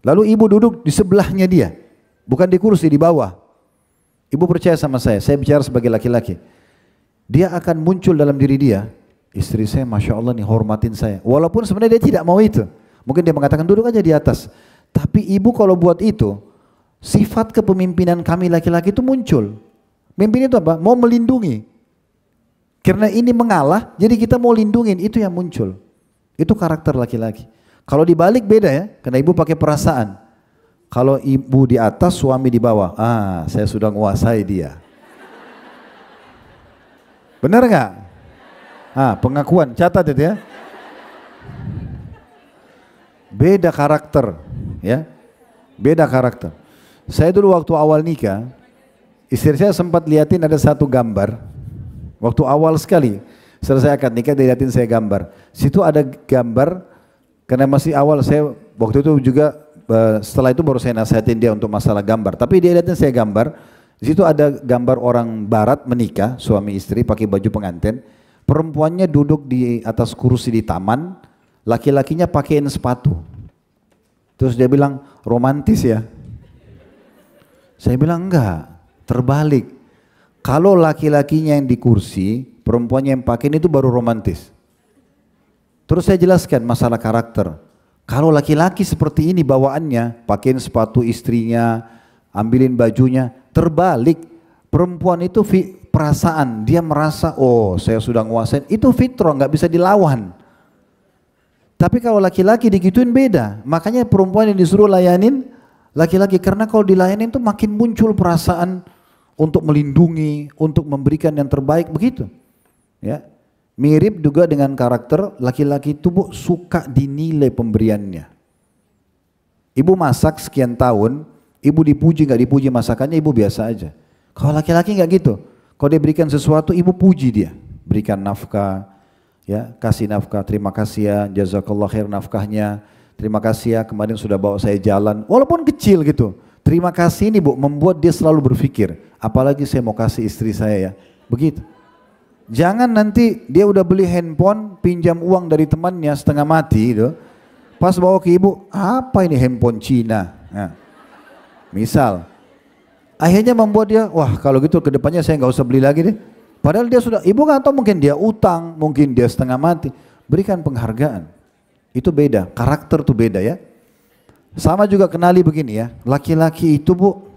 [SPEAKER 1] lalu ibu duduk di sebelahnya dia, bukan di kursi, di bawah. Ibu percaya sama saya bicara sebagai laki-laki. Dia akan muncul dalam diri dia, istri saya Masya Allah nih hormatin saya. Walaupun sebenarnya dia tidak mau itu. Mungkin dia mengatakan duduk aja di atas. Tapi ibu kalau buat itu, sifat kepemimpinan kami laki-laki itu muncul. Mimpin itu apa? Mau melindungi. Karena ini mengalah, jadi kita mau lindungin, itu yang muncul. Itu karakter laki-laki. Kalau dibalik beda ya, karena ibu pakai perasaan. Kalau ibu di atas, suami di bawah. Saya sudah menguasai dia. Benar nggak? Pengakuan, catat itu ya. Beda karakter, ya. Beda karakter. Saya dulu waktu awal nikah, istri saya sempat liatin ada satu gambar. Waktu awal sekali, setelah saya akad nikah, dia liatin saya gambar. Situ ada gambar. Karena masih awal saya waktu itu juga setelah itu baru saya nasihatin dia untuk masalah gambar. Tapi dia lihatin saya gambar. Di situ ada gambar orang barat menikah, suami istri pakai baju pengantin. Perempuannya duduk di atas kursi di taman, laki-lakinya pakaiin sepatu. Terus dia bilang romantis ya. Saya bilang enggak, terbalik. Kalau laki-lakinya yang di kursi, perempuannya yang pakaiin itu baru romantis. Terus saya jelaskan masalah karakter. Kalau laki-laki seperti ini bawaannya, pakaiin sepatu istrinya, ambilin bajunya, Terbalik, perempuan itu perasaan, dia merasa oh saya sudah nguasain, itu fitrah, nggak bisa dilawan. Tapi kalau laki-laki digituin beda, makanya perempuan yang disuruh layanin laki-laki, karena kalau dilayanin tuh makin muncul perasaan untuk melindungi, untuk memberikan yang terbaik begitu. Ya, mirip juga dengan karakter laki-laki itu Bu, suka dinilai pemberiannya. Ibu masak sekian tahun, ibu dipuji nggak dipuji masakannya, ibu biasa aja. Kalau laki-laki nggak gitu, kalau dia berikan sesuatu, ibu puji dia, berikan nafkah, ya kasih nafkah, terima kasih ya, jazakallah khair nafkahnya, terima kasih ya kemarin sudah bawa saya jalan, walaupun kecil gitu. Terima kasih ini Bu, membuat dia selalu berpikir, apalagi saya mau kasih istri saya ya, begitu. Jangan nanti dia udah beli handphone, pinjam uang dari temannya setengah mati itu, pas bawa ke ibu, apa ini handphone Cina? Nah, misal, akhirnya membuat dia, wah kalau gitu kedepannya saya nggak usah beli lagi deh. Padahal dia sudah, ibu kan tahu mungkin dia utang, mungkin dia setengah mati. Berikan penghargaan, itu beda, karakter tuh beda ya. Sama juga kenali begini ya, laki-laki itu Bu,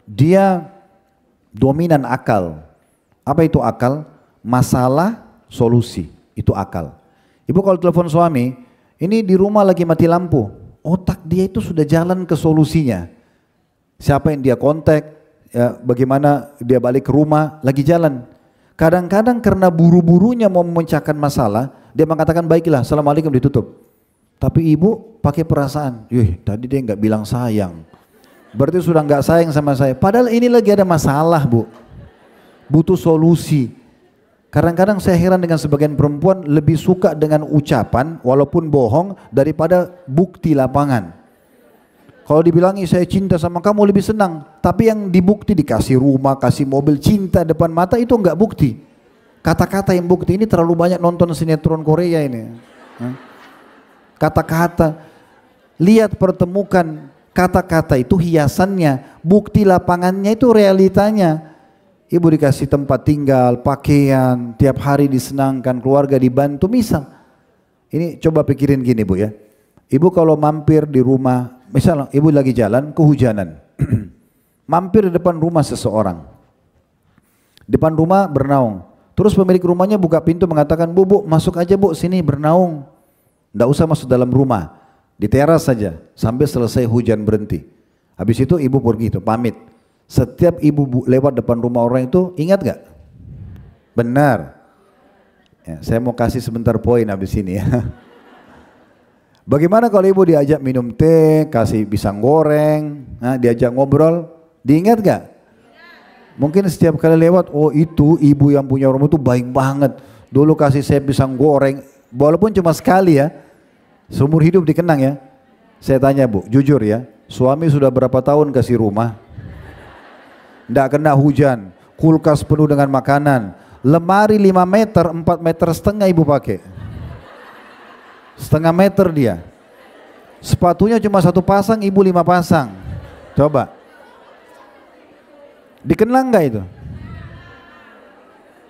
[SPEAKER 1] dia dominan akal. Apa itu akal? Masalah, solusi, itu akal. Ibu kalau telepon suami, ini di rumah lagi mati lampu, otak dia itu sudah jalan ke solusinya. Siapa yang dia kontak, ya, bagaimana dia balik ke rumah, lagi jalan. Kadang-kadang karena buru-burunya mau memecahkan masalah, dia mengatakan baiklah, assalamualaikum, ditutup. Tapi ibu pakai perasaan, tadi dia nggak bilang sayang, berarti sudah nggak sayang sama saya. Padahal ini lagi ada masalah Bu, butuh solusi. Kadang-kadang saya heran dengan sebagian perempuan lebih suka dengan ucapan walaupun bohong daripada bukti lapangan. Kalau dibilangi saya cinta sama kamu lebih senang, tapi yang dibukti dikasih rumah, kasih mobil, cinta depan mata itu enggak bukti. Kata-kata yang bukti, ini terlalu banyak nonton sinetron Korea ini. Kata-kata, lihat pertemukan kata-kata itu hiasannya, bukti lapangannya itu realitanya. Ibu dikasih tempat tinggal, pakaian, tiap hari disenangkan, keluarga dibantu, misal. Ini coba pikirin gini Bu ya. Ibu kalau mampir di rumah, misalnya ibu lagi jalan, kehujanan. Mampir di depan rumah seseorang. Depan rumah bernaung. Terus pemilik rumahnya buka pintu mengatakan, Bu, masuk aja Bu, sini bernaung. Nggak usah masuk dalam rumah. Di teras saja, sampai selesai hujan berhenti. Habis itu ibu pergi itu, pamit. Setiap ibu lewat depan rumah orang itu, ingat gak? Benar. Ya, saya mau kasih sebentar poin habis ini ya. Bagaimana kalau ibu diajak minum teh, kasih pisang goreng, diajak ngobrol, diingat gak? Mungkin setiap kali lewat, oh itu ibu yang punya rumah itu baik banget. Dulu kasih saya pisang goreng, walaupun cuma sekali ya, seumur hidup dikenang ya. Saya tanya Bu, jujur ya, suami sudah berapa tahun kasih rumah? Nggak kena hujan, kulkas penuh dengan makanan, lemari 5 meter, 4 meter setengah ibu pakai. Setengah meter dia. Sepatunya cuma 1 pasang, ibu 5 pasang. Coba. Dikenang nggak itu?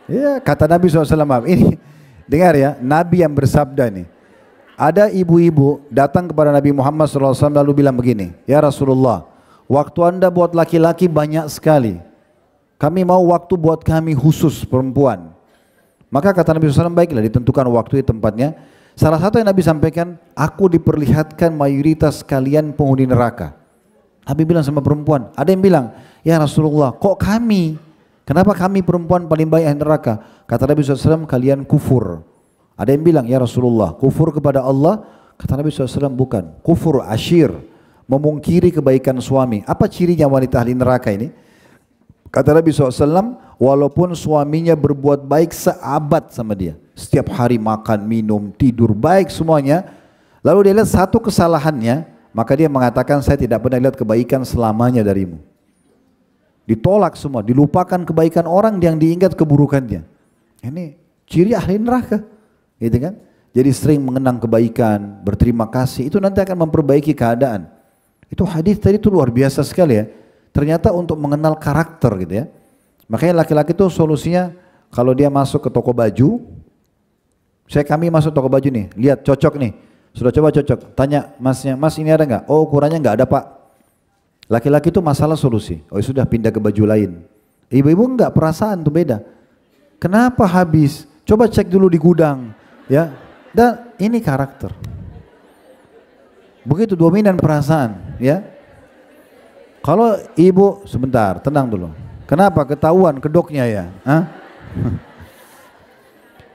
[SPEAKER 1] Ya, kata Nabi SAW, ini dengar ya, Nabi yang bersabda nih. Ada ibu-ibu datang kepada Nabi Muhammad SAW lalu bilang begini, ya Rasulullah, waktu Anda buat laki-laki banyak sekali. Kami mau waktu buat kami khusus perempuan. Maka kata Nabi SAW, baiklah ditentukan waktu tempatnya. Salah satu yang Nabi sampaikan, aku diperlihatkan mayoritas kalian penghuni neraka. Nabi bilang sama perempuan, ada yang bilang, ya Rasulullah kok kami? Kenapa kami perempuan paling banyak neraka? Kata Nabi SAW, kalian kufur. Ada yang bilang, ya Rasulullah kufur kepada Allah? Kata Nabi SAW, bukan, kufur asyir, memungkiri kebaikan suami. Apa cirinya wanita ahli neraka ini? Kata Nabi SAW, walaupun suaminya berbuat baik seabad sama dia, setiap hari makan, minum, tidur, baik semuanya, lalu dia lihat satu kesalahannya, maka dia mengatakan, saya tidak pernah lihat kebaikan selamanya darimu. Ditolak semua, dilupakan kebaikan orang yang diingat keburukannya. Ini ciri ahli neraka, gitu kan? Jadi sering mengenang kebaikan, berterima kasih, itu nanti akan memperbaiki keadaan. Itu hadis tadi itu luar biasa sekali ya. Ternyata untuk mengenal karakter gitu ya. Makanya laki-laki itu solusinya kalau dia masuk ke toko baju, kami masuk toko baju nih, lihat cocok nih, sudah coba cocok, tanya masnya, mas ini ada nggak? Oh ukurannya nggak ada pak. Laki-laki itu masalah solusi. Oh sudah pindah ke baju lain. Ibu-ibu enggak, perasaan tuh beda. Kenapa habis? Coba cek dulu di gudang, ya. Dan ini karakter. Begitu dominan perasaan, ya. Kalau ibu sebentar, tenang dulu. Kenapa ketahuan kedoknya ya? Hah?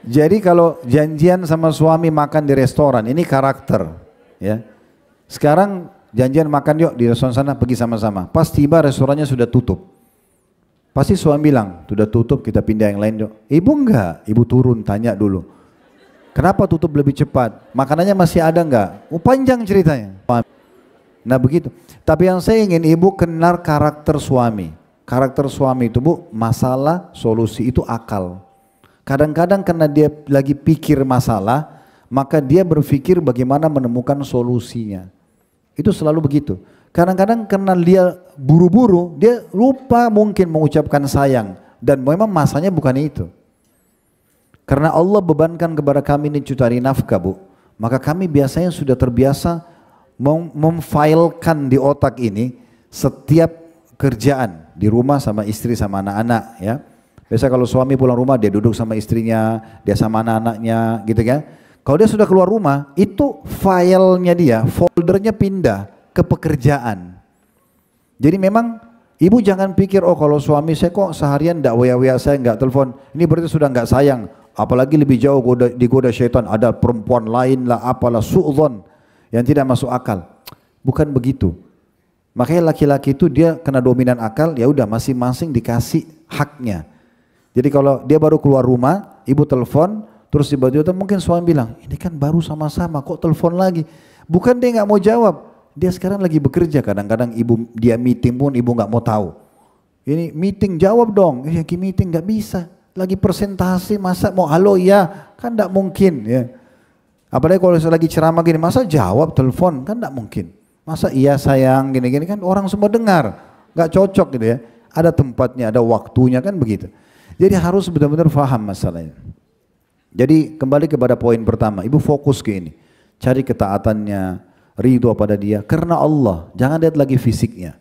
[SPEAKER 1] Jadi kalau janjian sama suami makan di restoran, ini karakter, ya. Sekarang janjian makan yuk di restoran sana, pergi sama-sama. Pas tiba restorannya sudah tutup. Pasti suami bilang, sudah tutup kita pindah yang lain yuk. Ibu enggak, ibu turun tanya dulu. Kenapa tutup lebih cepat? Makanannya masih ada enggak? Oh, panjang ceritanya. Nah begitu. Tapi yang saya ingin ibu kenal karakter suami. Karakter suami itu bu, masalah, solusi itu akal. Kadang-kadang karena dia lagi pikir masalah, maka dia berpikir bagaimana menemukan solusinya. Itu selalu begitu. Kadang-kadang karena dia buru-buru, dia lupa mungkin mengucapkan sayang. Dan memang masanya bukan itu. Karena Allah bebankan kepada kami ini cari nafkah bu. Maka kami biasanya sudah terbiasa memfilekan di otak ini setiap kerjaan. Di rumah sama istri sama anak-anak ya. Biasa kalau suami pulang rumah dia duduk sama istrinya, dia sama anak-anaknya gitu kan. Kalau dia sudah keluar rumah, itu filenya dia, foldernya pindah ke pekerjaan. Jadi memang ibu jangan pikir, oh kalau suami saya kok seharian enggak wa-wa saya, enggak telepon, ini berarti sudah enggak sayang. Apalagi lebih jauh digoda syaitan, ada perempuan lain lah, apalah, su'udhan yang tidak masuk akal. Bukan begitu. Makanya laki-laki itu dia kena dominan akal, ya udah masing-masing dikasih haknya. Jadi kalau dia baru keluar rumah, ibu telepon, terus tiba-tiba mungkin suami bilang, ini kan baru sama-sama, kok telepon lagi? Bukan dia nggak mau jawab, dia sekarang lagi bekerja. Kadang-kadang ibu dia meeting pun ibu nggak mau tahu. Ini meeting jawab dong, lagi meeting nggak bisa, lagi presentasi masa mau halo ya, kan nggak mungkin ya. Apalagi kalau lagi ceramah gini, masa jawab telepon kan nggak mungkin. Masa iya sayang gini-gini kan orang semua dengar, nggak cocok gitu ya. Ada tempatnya, ada waktunya kan begitu. Jadi harus benar-benar faham masalahnya. Jadi kembali kepada poin pertama, ibu fokus ke ini. Cari ketaatannya, ridho pada dia, karena Allah. Jangan lihat lagi fisiknya.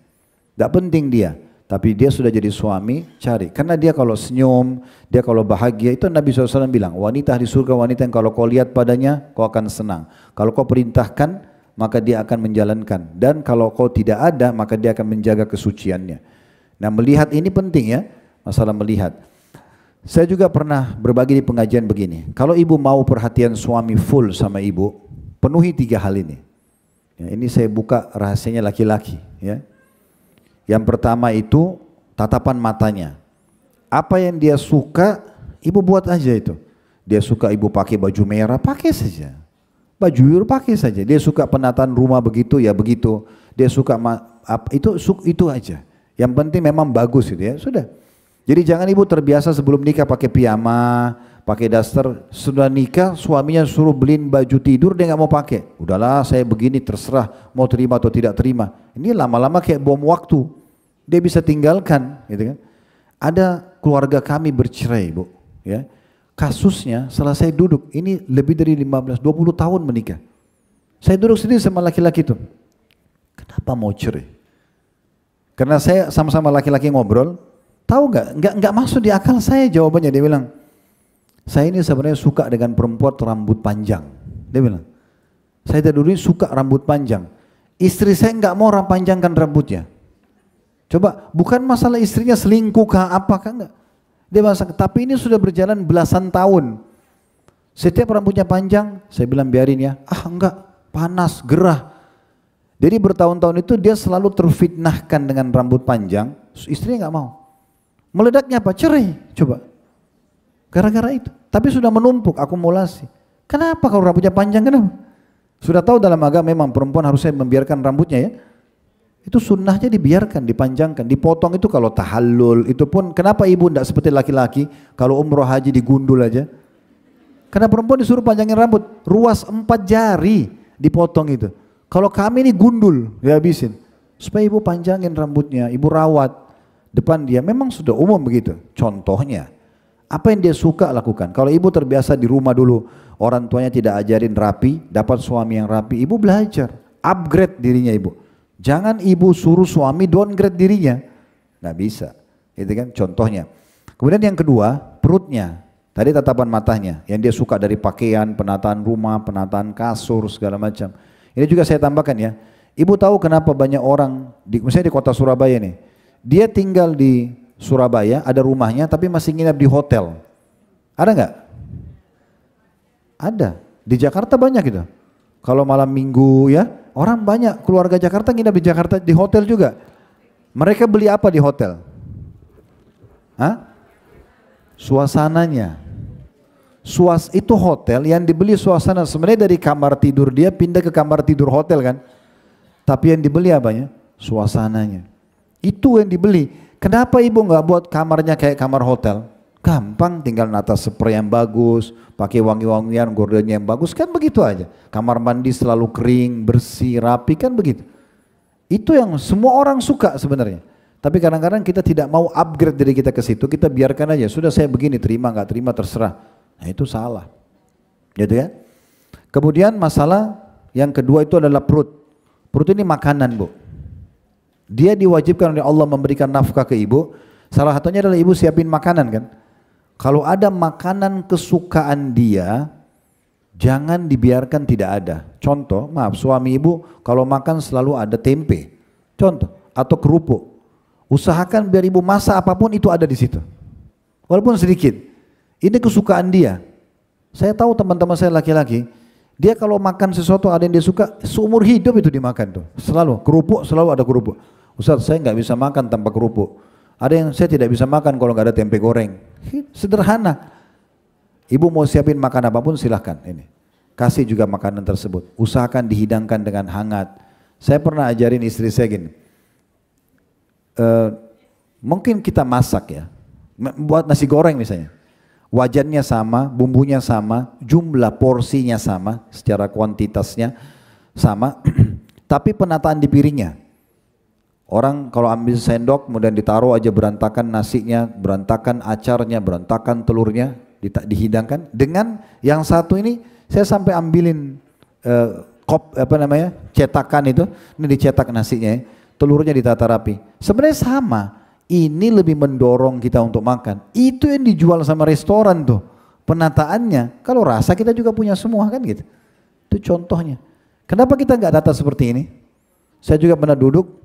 [SPEAKER 1] Tidak penting dia, tapi dia sudah jadi suami, cari. Karena dia kalau senyum, dia kalau bahagia, itu Nabi SAW bilang, wanita di surga, wanita yang kalau kau lihat padanya, kau akan senang. Kalau kau perintahkan, maka dia akan menjalankan. Dan kalau kau tidak ada, maka dia akan menjaga kesuciannya. Nah melihat ini penting ya, masalah melihat. Saya juga pernah berbagi di pengajian begini. Kalau ibu mau perhatian suami full sama ibu, penuhi 3 hal ini. Ya, ini saya buka rahasianya laki-laki. Ya. Yang pertama itu tatapan matanya. Apa yang dia suka, ibu buat aja itu. Dia suka ibu pakai baju merah, pakai saja. Baju biru pakai saja. Dia suka penataan rumah begitu, ya begitu. Dia suka itu aja. Yang penting memang bagus itu ya, sudah. Jadi jangan ibu terbiasa sebelum nikah pakai piyama, pakai daster. Sudah nikah suaminya suruh beliin baju tidur dia nggak mau pakai. Udahlah saya begini terserah mau terima atau tidak terima. Ini lama-lama kayak bom waktu. Dia bisa tinggalkan, gitu kan? Ada keluarga kami bercerai bu, ya. Kasusnya setelah saya duduk ini lebih dari 15-20 tahun menikah. Saya duduk sendiri sama laki-laki itu. Kenapa mau cerai? Karena saya sama-sama laki-laki ngobrol. Tahu nggak masuk di akal saya jawabannya. Dia bilang, saya ini sebenarnya suka dengan perempuan rambut panjang. Dia bilang, saya dari dulu ini suka rambut panjang. Istri saya nggak mau panjangkan rambutnya. Coba, bukan masalah istrinya selingkuh kah apakah enggak. Dia bilang, tapi ini sudah berjalan belasan tahun. Setiap rambutnya panjang, saya bilang biarin ya. Ah enggak, panas, gerah. Jadi bertahun-tahun itu dia selalu terfitnahkan dengan rambut panjang. Istrinya nggak mau. Meledaknya apa? Cerai, coba. Gara-gara itu. Tapi sudah menumpuk, akumulasi. Kenapa kalau rambutnya panjang? Kenapa? Sudah tahu dalam agama memang perempuan harusnya membiarkan rambutnya ya. Itu sunnahnya dibiarkan, dipanjangkan, dipotong itu kalau tahallul. Itu pun kenapa ibu tidak seperti laki-laki kalau umroh haji digundul aja? Karena perempuan disuruh panjangin rambut, ruas 4 jari dipotong itu. Kalau kami ini gundul, dihabisin. Supaya ibu panjangin rambutnya, ibu rawat. Depan dia memang sudah umum begitu. Contohnya, apa yang dia suka lakukan. Kalau ibu terbiasa di rumah dulu, orang tuanya tidak ajarin rapi, dapat suami yang rapi, ibu belajar, upgrade dirinya ibu. Jangan ibu suruh suami downgrade dirinya. Nggak bisa. Itu kan contohnya. Kemudian yang kedua, perutnya. Tadi tatapan matanya, yang dia suka dari pakaian, penataan rumah, penataan kasur, segala macam. Ini juga saya tambahkan ya. Ibu tahu kenapa banyak orang, misalnya di kota Surabaya nih, dia tinggal di Surabaya, ada rumahnya, tapi masih nginap di hotel. Ada nggak? Ada. Di Jakarta banyak gitu. Kalau malam minggu ya, orang banyak keluarga Jakarta nginap di Jakarta, di hotel juga. Mereka beli apa di hotel? Hah? Suasananya. Itu hotel yang dibeli suasana, sebenarnya dari kamar tidur dia pindah ke kamar tidur hotel kan, tapi yang dibeli apanya? Suasananya. Itu yang dibeli. Kenapa ibu nggak buat kamarnya kayak kamar hotel? Gampang, tinggal nata spray yang bagus, pakai wangi-wangian, gordennya yang bagus, kan begitu aja. Kamar mandi selalu kering, bersih, rapi, kan begitu. Itu yang semua orang suka sebenarnya. Tapi kadang-kadang kita tidak mau upgrade diri kita ke situ, kita biarkan aja. Sudah saya begini, terima nggak terima terserah. Nah itu salah, gitu ya. Kemudian masalah yang kedua itu adalah perut. Perut ini makanan bu. Dia diwajibkan oleh Allah memberikan nafkah ke ibu. Salah satunya adalah ibu siapin makanan kan. Kalau ada makanan kesukaan dia, jangan dibiarkan tidak ada. Contoh, maaf, suami ibu kalau makan selalu ada tempe, contoh, atau kerupuk. Usahakan biar ibu masak apapun itu ada di situ, walaupun sedikit. Ini kesukaan dia. Saya tahu teman-teman saya laki-laki, dia kalau makan sesuatu ada yang dia suka, seumur hidup itu dimakan tuh. Selalu kerupuk, selalu ada kerupuk. Ustaz, saya nggak bisa makan tanpa kerupuk. Ada yang saya tidak bisa makan kalau nggak ada tempe goreng. Sederhana. Ibu mau siapin makan apapun silahkan. Ini kasih juga makanan tersebut. Usahakan dihidangkan dengan hangat. Saya pernah ajarin istri saya gini. Mungkin kita masak ya, buat nasi goreng misalnya. Wajannya sama, bumbunya sama, jumlah porsinya sama, secara kuantitasnya sama, tapi penataan di piringnya. Orang kalau ambil sendok kemudian ditaruh aja berantakan nasinya, berantakan acarnya, berantakan telurnya, dihidangkan. Dengan yang satu ini saya sampai ambilin cetakan itu, ini dicetak nasinya, telurnya ditata rapi. Sebenarnya sama. Ini lebih mendorong kita untuk makan. Itu yang dijual sama restoran tuh, penataannya. Kalau rasa kita juga punya semua kan gitu. Itu contohnya. Kenapa kita nggak tata seperti ini? Saya juga pernah duduk,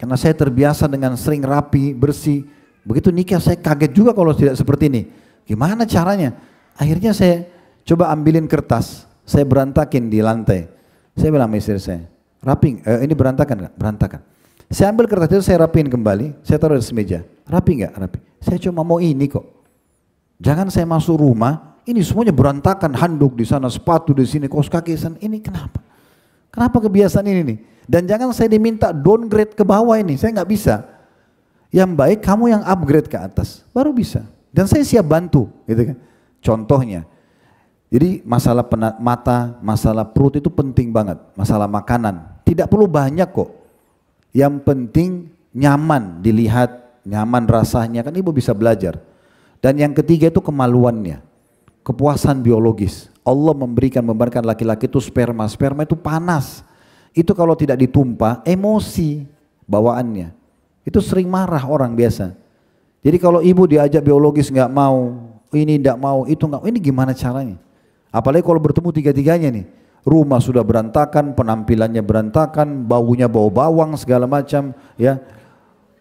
[SPEAKER 1] karena saya terbiasa dengan sering rapi, bersih. Begitu nikah saya kaget juga kalau tidak seperti ini. Gimana caranya? Akhirnya saya coba ambilin kertas, saya berantakin di lantai. Saya bilang sama istri saya, rapi, ini berantakan nggak? Berantakan. Saya ambil kertas itu, saya rapiin kembali, saya taruh di meja. Rapi nggak? Rapi. Saya cuma mau ini kok. Jangan saya masuk rumah, ini semuanya berantakan, handuk di sana, sepatu di sini, kaos kaki di sana. Ini kenapa? Kenapa kebiasaan ini nih? Dan jangan saya diminta downgrade ke bawah ini, saya nggak bisa. Yang baik kamu yang upgrade ke atas, baru bisa. Dan saya siap bantu, gitu kan? Contohnya, jadi masalah mata, masalah perut itu penting banget. Masalah makanan, tidak perlu banyak kok. Yang penting nyaman dilihat, nyaman rasanya, kan ibu bisa belajar. Dan yang ketiga itu kemaluannya, kepuasan biologis. Allah memberikan laki-laki itu sperma itu panas. Itu kalau tidak ditumpah, emosi bawaannya. Itu sering marah orang biasa. Jadi kalau ibu diajak biologis nggak mau, ini nggak mau, itu nggak, ini gimana caranya? Apalagi kalau bertemu tiga-tiganya nih. Rumah sudah berantakan, penampilannya berantakan, baunya bau bawang segala macam, ya,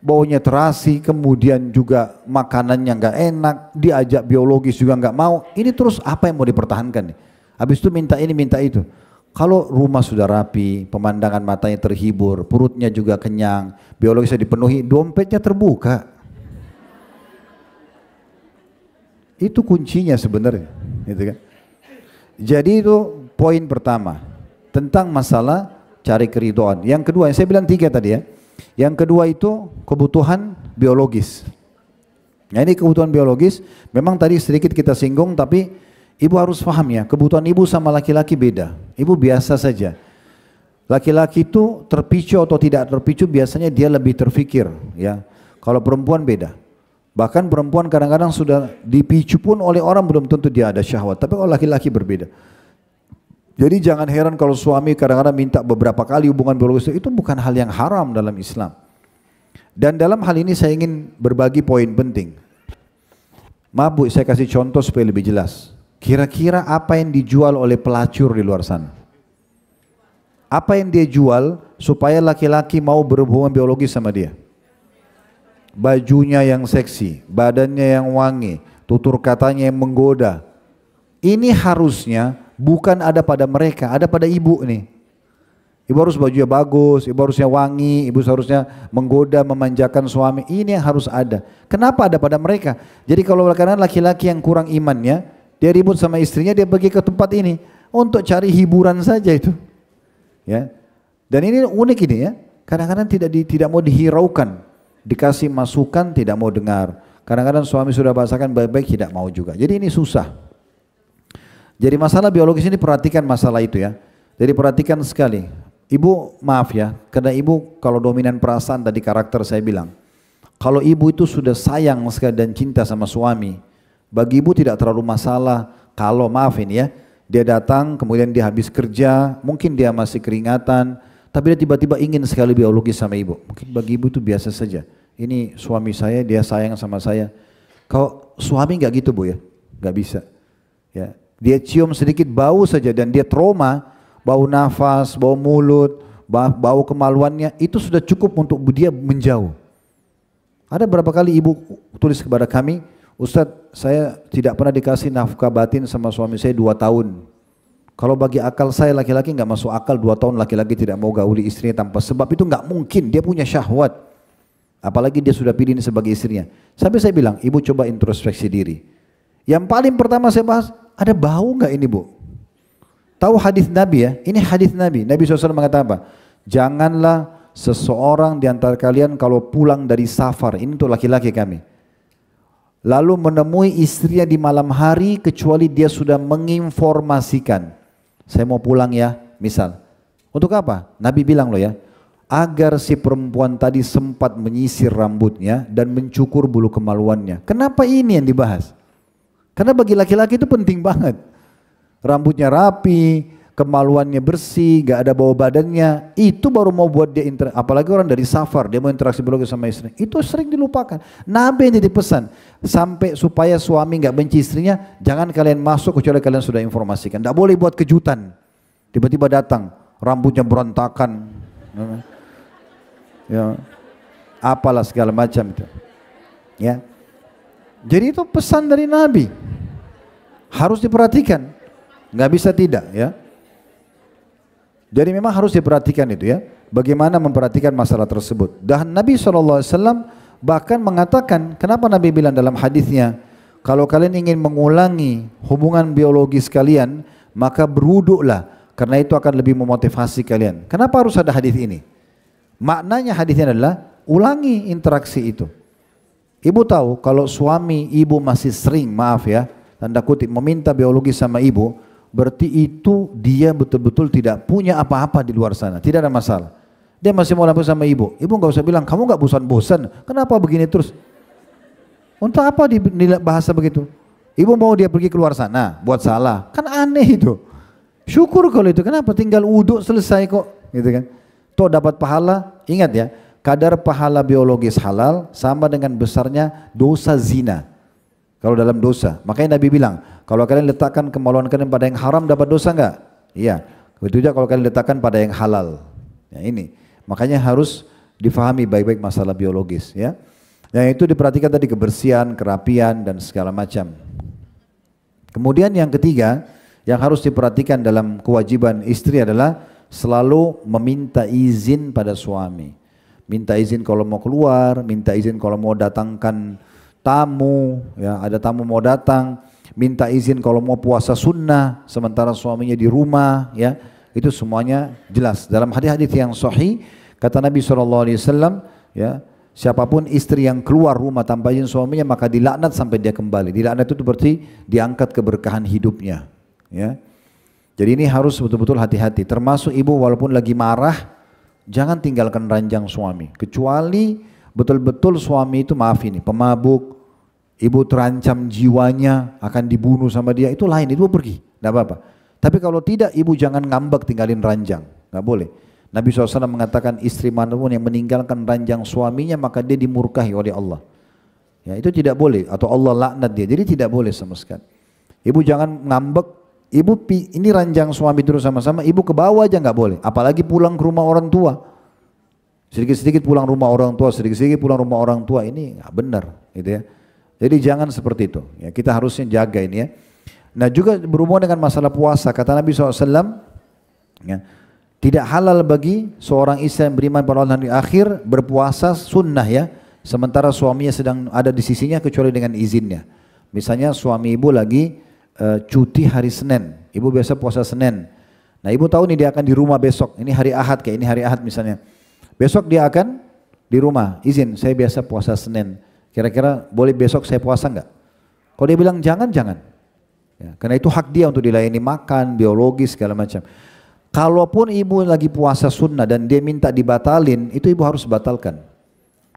[SPEAKER 1] baunya terasi, kemudian juga makanannya nggak enak, diajak biologis juga nggak mau. Ini terus apa yang mau dipertahankan nih? Habis itu minta ini minta itu. Kalau rumah sudah rapi, pemandangan matanya terhibur, perutnya juga kenyang, biologisnya dipenuhi, dompetnya terbuka. Itu kuncinya sebenarnya, gitu kan? Jadi itu poin pertama tentang masalah cari keridhaan. Yang kedua, yang saya bilang 3 tadi ya. Yang kedua itu kebutuhan biologis. Nah ini kebutuhan biologis, memang tadi sedikit kita singgung, tapi ibu harus paham ya, kebutuhan ibu sama laki-laki beda. Ibu biasa saja. Laki-laki itu terpicu atau tidak terpicu biasanya dia lebih terfikir ya. Kalau perempuan beda. Bahkan perempuan kadang-kadang sudah dipicu pun oleh orang belum tentu dia ada syahwat. Tapi kalau laki-laki berbeda. Jadi jangan heran kalau suami kadang-kadang minta beberapa kali hubungan biologis, itu bukan hal yang haram dalam Islam. Dan dalam hal ini saya ingin berbagi poin penting. Maaf Bu, saya kasih contoh supaya lebih jelas. Kira-kira apa yang dijual oleh pelacur di luar sana? Apa yang dia jual supaya laki-laki mau berhubungan biologis sama dia? Bajunya yang seksi, badannya yang wangi, tutur katanya yang menggoda. Ini harusnya bukan ada pada mereka, ada pada ibu nih. Ibu harus bajunya bagus, ibu harusnya wangi, ibu harusnya menggoda, memanjakan suami. Ini yang harus ada. Kenapa ada pada mereka? Jadi kalau kadang laki-laki yang kurang imannya, dia ribut sama istrinya, dia pergi ke tempat ini untuk cari hiburan saja itu. Ya. Dan ini unik ini ya. Kadang-kadang tidak mau dihiraukan, dikasih masukan tidak mau dengar. Kadang-kadang suami sudah bahasakan baik-baik tidak mau juga. Jadi ini susah. Jadi masalah biologis ini perhatikan masalah itu ya. Jadi perhatikan sekali. Ibu maaf ya, karena ibu kalau dominan perasaan tadi karakter saya bilang. Kalau ibu itu sudah sayang sekali dan cinta sama suami, bagi ibu tidak terlalu masalah kalau maafin ya, dia datang kemudian dia habis kerja, mungkin dia masih keringatan, tapi dia tiba-tiba ingin sekali biologis sama ibu. Mungkin bagi ibu itu biasa saja. Ini suami saya, dia sayang sama saya. Kalau suami nggak gitu Bu ya, nggak bisa. Ya, dia cium sedikit bau saja dan dia trauma. Bau nafas, bau mulut, bau kemaluannya, itu sudah cukup untuk dia menjauh. Ada berapa kali ibu tulis kepada kami, Ustadz saya tidak pernah dikasih nafkah batin sama suami saya 2 tahun. Kalau bagi akal saya laki-laki nggak masuk akal 2 tahun laki-laki tidak mau gauli istrinya tanpa sebab, itu nggak mungkin, dia punya syahwat. Apalagi dia sudah pilih ini sebagai istrinya. Sampai saya bilang, ibu coba introspeksi diri. Yang paling pertama saya bahas, ada bau nggak ini Bu? Tahu hadis Nabi ya? Ini hadis Nabi. Nabi SAW mengatakan apa? Janganlah seseorang di antara kalian kalau pulang dari safar, ini untuk laki-laki kami, lalu menemui istrinya di malam hari kecuali dia sudah menginformasikan, saya mau pulang ya, misal. Untuk apa? Nabi bilang loh ya, agar si perempuan tadi sempat menyisir rambutnya dan mencukur bulu kemaluannya. Kenapa ini yang dibahas? Karena bagi laki-laki itu penting banget. Rambutnya rapi, kemaluannya bersih, gak ada bau badannya, itu baru mau buat dia apalagi orang dari safar, dia mau interaksi biologis sama istri, itu sering dilupakan. Nabi yang jadi pesan, sampai supaya suami gak benci istrinya, jangan kalian masuk kecuali kalian sudah informasikan, gak boleh buat kejutan, tiba-tiba datang, rambutnya berantakan, ya, apalah segala macam itu, ya. Jadi itu pesan dari Nabi, harus diperhatikan. Nggak bisa tidak ya. Jadi memang harus diperhatikan itu ya. Bagaimana memperhatikan masalah tersebut. Dan Nabi SAW bahkan mengatakan, kenapa Nabi bilang dalam hadisnya, kalau kalian ingin mengulangi hubungan biologis kalian, maka berwuduklah, karena itu akan lebih memotivasi kalian. Kenapa harus ada hadis ini? Maknanya hadisnya adalah ulangi interaksi itu. Ibu tahu kalau suami ibu masih sering, maaf ya, tanda kutip, meminta biologis sama ibu, berarti itu dia betul-betul tidak punya apa-apa di luar sana, tidak ada masalah. Dia masih mau langsung sama ibu. Ibu nggak usah bilang, kamu nggak bosan-bosan, kenapa begini terus? Untuk apa di bahasa begitu? Ibu mau dia pergi keluar sana, buat salah, kan aneh itu. Syukur kalau itu, kenapa? Tinggal wudhu selesai kok, gitu kan? Toh dapat pahala, ingat ya, kadar pahala biologis halal sama dengan besarnya dosa zina. Kalau dalam dosa, makanya Nabi bilang, kalau kalian letakkan kemaluan kalian pada yang haram dapat dosa enggak? Iya. Begitu juga kalau kalian letakkan pada yang halal. Ya ini, makanya harus difahami baik-baik masalah biologis ya. Yang itu diperhatikan tadi kebersihan, kerapian dan segala macam. Kemudian yang ketiga, yang harus diperhatikan dalam kewajiban istri adalah selalu meminta izin pada suami. Minta izin kalau mau keluar, minta izin kalau mau datangkan tamu, ya ada tamu mau datang, minta izin kalau mau puasa sunnah sementara suaminya di rumah, ya itu semuanya jelas dalam hadis-hadis yang sahih. Kata Nabi SAW, ya siapapun istri yang keluar rumah tanpa izin suaminya maka dilaknat sampai dia kembali. Dilaknat itu berarti diangkat keberkahan hidupnya, ya. Jadi ini harus betul-betul hati-hati. Termasuk ibu walaupun lagi marah, jangan tinggalkan ranjang suami kecuali betul-betul suami itu, maaf ini, pemabuk, ibu terancam jiwanya akan dibunuh sama dia, itu lain, itu pergi, tidak apa-apa. Tapi kalau tidak, ibu jangan ngambek tinggalin ranjang, nggak boleh. Nabi SAW mengatakan istri manapun yang meninggalkan ranjang suaminya maka dia dimurkahi oleh Allah. Ya, itu tidak boleh atau Allah laknat dia. Jadi tidak boleh sama sekali. Ibu jangan ngambek. Ibu ini ranjang suami terus sama-sama. Ibu ke bawah aja nggak boleh. Apalagi pulang ke rumah orang tua. Sedikit-sedikit pulang rumah orang tua, sedikit-sedikit pulang rumah orang tua, ini nggak benar, gitu ya. Jadi jangan seperti itu. Ya, kita harusnya jaga ini ya. Nah juga berhubungan dengan masalah puasa, kata Nabi SAW, ya, tidak halal bagi seorang istri yang beriman pada Allah hari akhir berpuasa sunnah ya, sementara suaminya sedang ada di sisinya kecuali dengan izinnya. Misalnya suami ibu lagi cuti hari Senin, ibu biasa puasa Senin. Nah ibu tahu nih dia akan di rumah besok, ini hari Ahad, kayak ini hari Ahad misalnya. Besok dia akan di rumah, izin saya biasa puasa Senin, kira-kira boleh besok saya puasa enggak? Kalau dia bilang jangan. Ya, karena itu hak dia untuk dilayani makan, biologis segala macam. Kalaupun ibu lagi puasa sunnah dan dia minta dibatalin, itu ibu harus batalkan.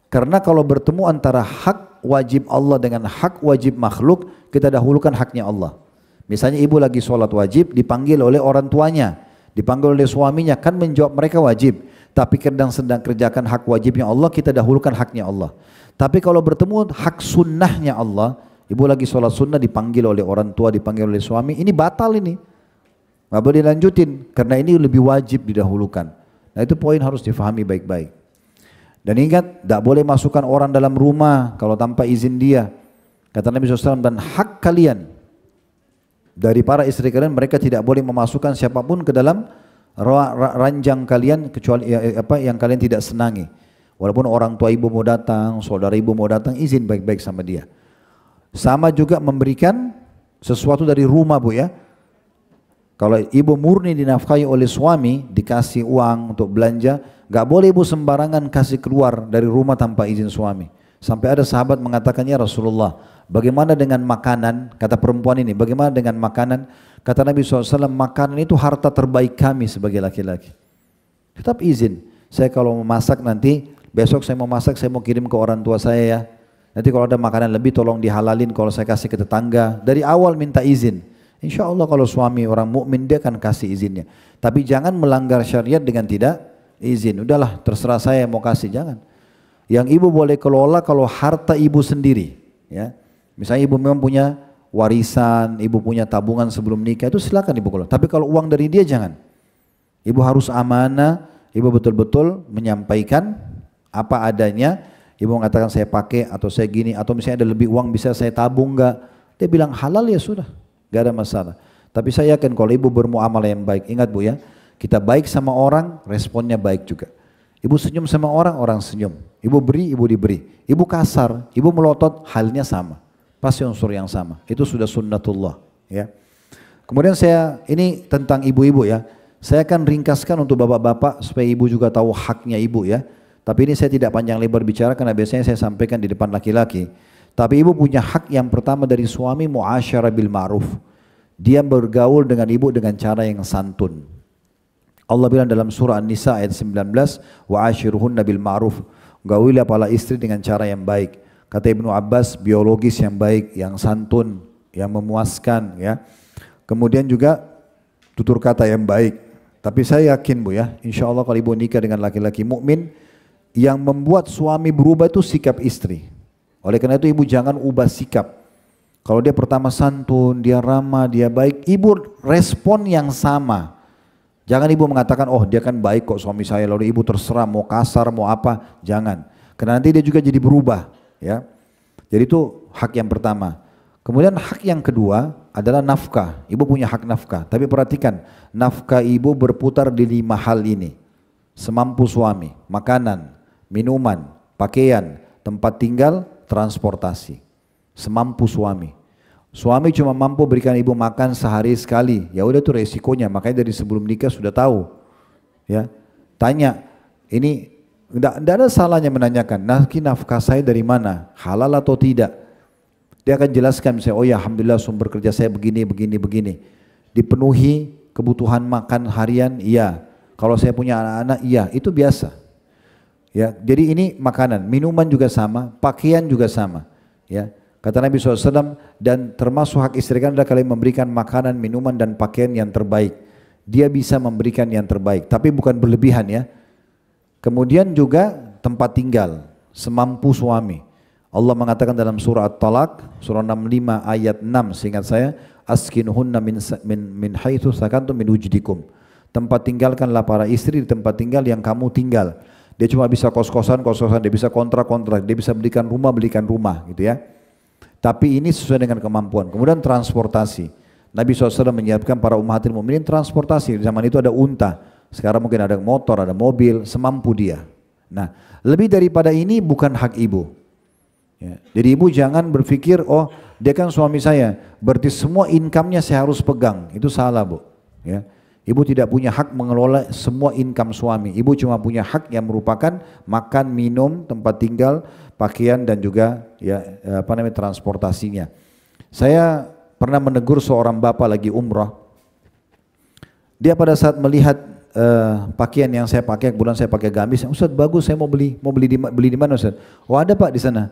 [SPEAKER 1] Karena kalau bertemu antara hak wajib Allah dengan hak wajib makhluk, kita dahulukan haknya Allah. Misalnya ibu lagi sholat wajib, dipanggil oleh orang tuanya, dipanggil oleh suaminya, kan menjawab mereka wajib. Tapi kadang sedang kerjakan hak wajibnya Allah, kita dahulukan haknya Allah. Tapi kalau bertemu hak sunnahnya Allah, ibu lagi sholat sunnah dipanggil oleh orang tua, dipanggil oleh suami, ini batal ini. Nggak boleh dilanjutin, karena ini lebih wajib didahulukan. Nah itu poin harus difahami baik-baik. Dan ingat, tidak boleh masukkan orang dalam rumah kalau tanpa izin dia. Kata Nabi SAW, dan hak kalian, dari para istri kalian, mereka tidak boleh memasukkan siapapun ke dalam ranjang kalian, kecuali yang kalian tidak senangi. Walaupun orang tua ibu mau datang, saudara ibu mau datang, izin baik-baik sama dia. Sama juga memberikan sesuatu dari rumah bu ya. Kalau ibu murni dinafkahi oleh suami, dikasih uang untuk belanja, gak boleh ibu sembarangan kasih keluar dari rumah tanpa izin suami. Sampai ada sahabat mengatakannya Rasulullah, bagaimana dengan makanan? Kata perempuan ini, bagaimana dengan makanan? Kata Nabi SAW, makanan itu harta terbaik kami sebagai laki-laki. Tetap izin. Saya kalau mau masak nanti, besok saya mau masak, saya mau kirim ke orang tua saya ya. Nanti kalau ada makanan lebih tolong dihalalin kalau saya kasih ke tetangga. Dari awal minta izin. Insya Allah kalau suami orang mukmin dia akan kasih izinnya. Tapi jangan melanggar syariat dengan tidak izin. Udahlah terserah saya mau kasih, jangan. Yang ibu boleh kelola kalau harta ibu sendiri. Ya. Misalnya ibu memang punya warisan, ibu punya tabungan sebelum nikah, itu silakan ibu kelola. Tapi kalau uang dari dia jangan. Ibu harus amanah, ibu betul-betul menyampaikan apa adanya. Ibu mengatakan saya pakai atau saya gini, atau misalnya ada lebih uang bisa saya tabung enggak. Dia bilang halal ya sudah, enggak ada masalah. Tapi saya yakin kalau ibu bermuamalah yang baik, ingat bu ya, kita baik sama orang, responnya baik juga. Ibu senyum sama orang, orang senyum. Ibu beri, ibu diberi. Ibu kasar, ibu melotot, halnya sama. Pasti unsur yang sama. Itu sudah sunnatullah. Ya. Kemudian ini tentang ibu-ibu ya. Saya akan ringkaskan untuk bapak-bapak supaya ibu juga tahu haknya ibu ya. Tapi ini saya tidak panjang lebar bicara karena biasanya saya sampaikan di depan laki-laki. Tapi ibu punya hak yang pertama dari suami, mu'asyarah bil ma'ruf. Dia bergaul dengan ibu dengan cara yang santun. Allah bilang dalam surah An-Nisa ayat 19, wa'ashiruhunna bil ma'ruf. Gaulilah para istri dengan cara yang baik. Kata Ibnu Abbas, biologis yang baik, yang santun, yang memuaskan ya. Kemudian juga tutur kata yang baik. Tapi saya yakin bu ya, insya Allah kalau ibu nikah dengan laki-laki mukmin, yang membuat suami berubah itu sikap istri. Oleh karena itu ibu jangan ubah sikap. Kalau dia pertama santun, dia ramah, dia baik, ibu respon yang sama. Jangan ibu mengatakan, oh dia kan baik kok suami saya, lalu ibu terserah mau kasar, mau apa, jangan. Karena nanti dia juga jadi berubah. Ya. Jadi itu hak yang pertama. Kemudian hak yang kedua adalah nafkah. Ibu punya hak nafkah. Tapi perhatikan, nafkah ibu berputar di 5 hal ini. Semampu suami, makanan, minuman, pakaian, tempat tinggal, transportasi. Semampu suami. Suami cuma mampu berikan ibu makan sehari sekali. Ya udah itu resikonya. Makanya dari sebelum nikah sudah tahu. Ya, tanya. Ini tidak ada salahnya menanyakan. Nafkah saya dari mana? Halal atau tidak? Dia akan jelaskan misalnya, oh ya alhamdulillah sumber kerja saya begini. Dipenuhi kebutuhan makan harian? Iya. Kalau saya punya anak-anak? Iya. Itu biasa. Ya, jadi ini makanan, minuman juga sama, pakaian juga sama. Ya, Kata Nabi SAW, dan termasuk hak istri kalian adalah kalian memberikan makanan, minuman dan pakaian yang terbaik. Dia bisa memberikan yang terbaik, tapi bukan berlebihan ya. Kemudian juga tempat tinggal, semampu suami. Allah mengatakan dalam surah At-Talaq, surah 65 ayat 6, seingat saya, askinuhunna min haitsu sakantum min wujdikum. Tempat tinggalkanlah para istri di tempat tinggal yang kamu tinggal. Dia cuma bisa kos-kosan, dia bisa kontrak, dia bisa belikan rumah gitu ya. Tapi ini sesuai dengan kemampuan. Kemudian transportasi. Nabi SAW menyiapkan para ummahatil mukminin transportasi. Di zaman itu ada unta. Sekarang mungkin ada motor, ada mobil, semampu dia. Nah, lebih daripada ini bukan hak ibu. Ya. Jadi ibu jangan berpikir, oh dia kan suami saya, berarti semua income-nya saya harus pegang. Itu salah, Bu. Ya. Ibu tidak punya hak mengelola semua income suami. Ibu cuma punya hak yang merupakan makan, minum, tempat tinggal, pakaian dan juga ya transportasinya. Saya pernah menegur seorang bapak lagi umrah. Dia pada saat melihat pakaian yang saya pakai, kebetulan saya pakai gamis, Ustaz bagus, saya mau beli di mana Ustaz? Oh ada Pak di sana.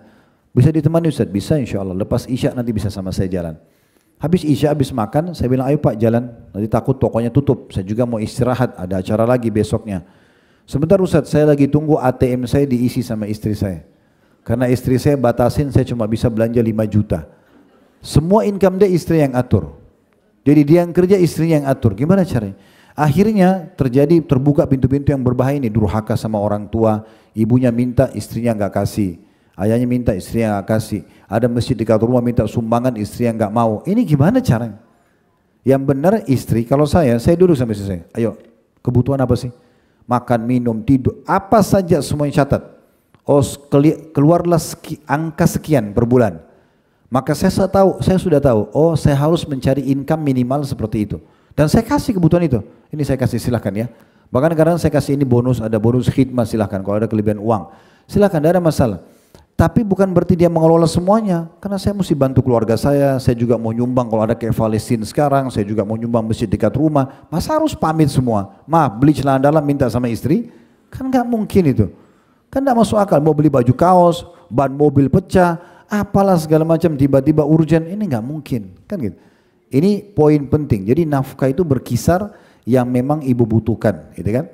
[SPEAKER 1] Bisa ditemani Ustaz? Bisa insya Allah. Lepas Isya nanti bisa sama saya jalan. Habis Isya, habis makan, saya bilang ayo Pak jalan. Nanti takut tokonya tutup. Saya juga mau istirahat, ada acara lagi besoknya. Sebentar Ustaz, saya lagi tunggu ATM saya diisi sama istri saya. Karena istri saya batasin, saya cuma bisa belanja 5 juta. Semua income dia istri yang atur. Jadi dia yang kerja, istrinya yang atur. Gimana caranya? Akhirnya terbuka pintu-pintu yang berbahaya ini. Durhaka sama orang tua, ibunya minta, istrinya nggak kasih. Ayahnya minta, istrinya nggak kasih. Ada masjid dekat rumah minta sumbangan, istri yang nggak mau. Ini gimana caranya? Yang benar istri, kalau saya duduk sama istri saya. Ayo, kebutuhan apa sih? Makan, minum, tidur, apa saja semuanya catat. Oh, keluarlah angka sekian per bulan. Maka saya sudah tahu. Oh, saya harus mencari income minimal seperti itu. Dan saya kasih kebutuhan itu. Ini saya kasih, silahkan ya. Bahkan kadang saya kasih ini bonus, ada bonus khidmat silahkan. Kalau ada kelebihan uang, silahkan, tidak ada masalah. Tapi bukan berarti dia mengelola semuanya, karena saya mesti bantu keluarga saya juga mau nyumbang kalau ada kayak Palestina sekarang, saya juga mau nyumbang masjid dekat rumah, masa harus pamit semua? Maaf, beli celana dalam minta sama istri, kan nggak mungkin itu, kan nggak masuk akal, mau beli baju kaos, ban mobil pecah, apalah segala macam, tiba-tiba urgent, ini nggak mungkin, kan gitu. Ini poin penting, jadi nafkah itu berkisar yang memang ibu butuhkan, gitu kan.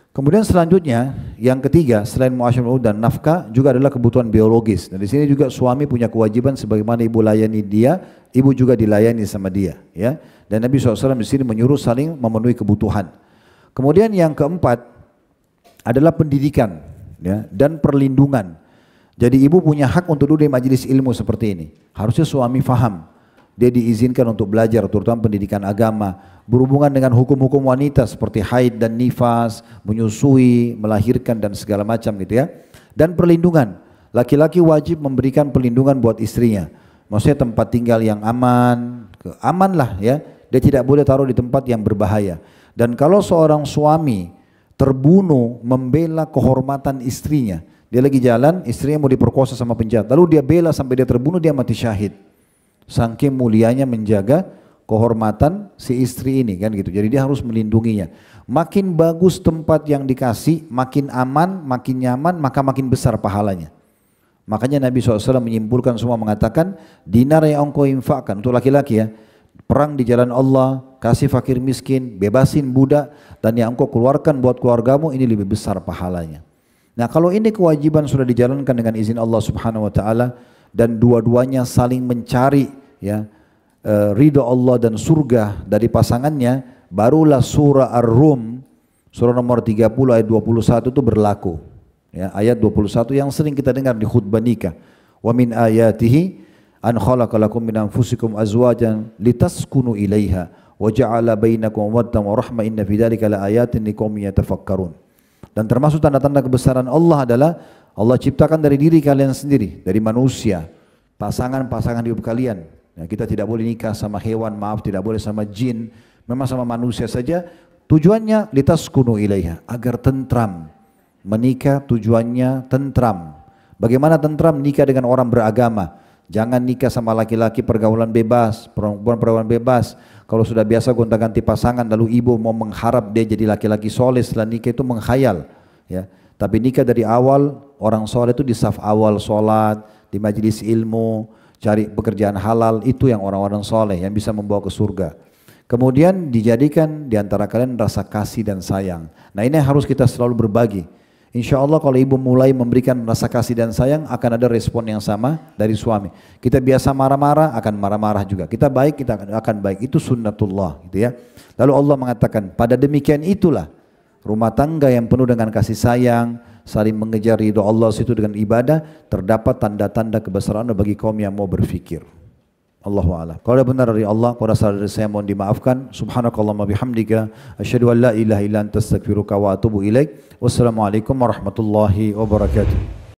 [SPEAKER 1] Kemudian selanjutnya, yang ketiga selain muasyarah dan nafkah juga adalah kebutuhan biologis. Dan di sini juga suami punya kewajiban sebagaimana ibu layani dia, ibu juga dilayani sama dia. Ya. Dan Nabi SAW di sini menyuruh saling memenuhi kebutuhan. Kemudian yang keempat adalah pendidikan ya, dan perlindungan. Jadi ibu punya hak untuk duduk di majelis ilmu seperti ini. Harusnya suami faham. Dia diizinkan untuk belajar, terutama pendidikan agama, berhubungan dengan hukum-hukum wanita seperti haid dan nifas, menyusui, melahirkan dan segala macam gitu ya. Dan perlindungan, laki-laki wajib memberikan perlindungan buat istrinya. Maksudnya tempat tinggal yang aman, aman lah ya. Dia tidak boleh taruh di tempat yang berbahaya. Dan kalau seorang suami terbunuh membela kehormatan istrinya, dia lagi jalan, istrinya mau diperkosa sama penjahat, lalu dia bela sampai dia terbunuh, dia mati syahid. Saking mulianya menjaga kehormatan si istri ini kan gitu. Jadi dia harus melindunginya. Makin bagus tempat yang dikasih, makin aman, makin nyaman, maka makin besar pahalanya. Makanya Nabi SAW menyimpulkan semua mengatakan, dinar yang engkau infakkan untuk laki-laki ya, perang di jalan Allah, kasih fakir miskin, bebasin budak, dan yang engkau keluarkan buat keluargamu ini lebih besar pahalanya. Nah kalau ini kewajiban sudah dijalankan dengan izin Allah Subhanahu Wa Taala dan dua-duanya saling mencari ya ridho Allah dan surga dari pasangannya, barulah surah Ar-Rum surah nomor 30 ayat 21 itu berlaku ya, ayat 21 yang sering kita dengar di khutbah nikah. Wa min ayatihi an khalaqalakum min anfusikum azwajan litaskunu ilaiha wa ja'ala bainakum mawaddah wa rahmah inna fi dzalika laayatin liqaumin yatafakkarun. Dan termasuk tanda-tanda kebesaran Allah adalah Allah ciptakan dari diri kalian sendiri, dari manusia, pasangan-pasangan hidup kalian. Ya, kita tidak boleh nikah sama hewan, maaf, tidak boleh sama jin, memang sama manusia saja. Tujuannya litaskunu ilaiha, agar tentram. Menikah tujuannya tentram. Bagaimana tentram? Nikah dengan orang beragama. Jangan nikah sama laki-laki pergaulan bebas, perempuan pergaulan bebas. Kalau sudah biasa gonta-ganti pasangan, lalu ibu mau mengharap dia jadi laki-laki soleh setelah nikah, itu menghayal. Ya. Tapi nikah dari awal, orang soleh itu di saf awal sholat, di majelis ilmu, cari pekerjaan halal, itu yang orang-orang soleh yang bisa membawa ke surga. Kemudian dijadikan di antara kalian rasa kasih dan sayang. Nah ini yang harus kita selalu berbagi. Insya Allah kalau ibu mulai memberikan rasa kasih dan sayang, akan ada respon yang sama dari suami. Kita biasa marah-marah, akan marah-marah juga. Kita baik, kita akan baik. Itu sunnatullah gitu ya. Lalu Allah mengatakan, pada demikian itulah rumah tangga yang penuh dengan kasih sayang, saling mengejar ridho Allah situ dengan ibadah, terdapat tanda-tanda kebesaran bagi kaum yang mau berfikir. Allahu a'lam. Kalau ada benar dari Allah, kalau ada salah dari saya mohon dimaafkan. Subhanakallahumma bihamdika asyhadu an la ilaha illa anta astaghfiruka wa atubu ilaik. Wassalamualaikum warahmatullahi wabarakatuh.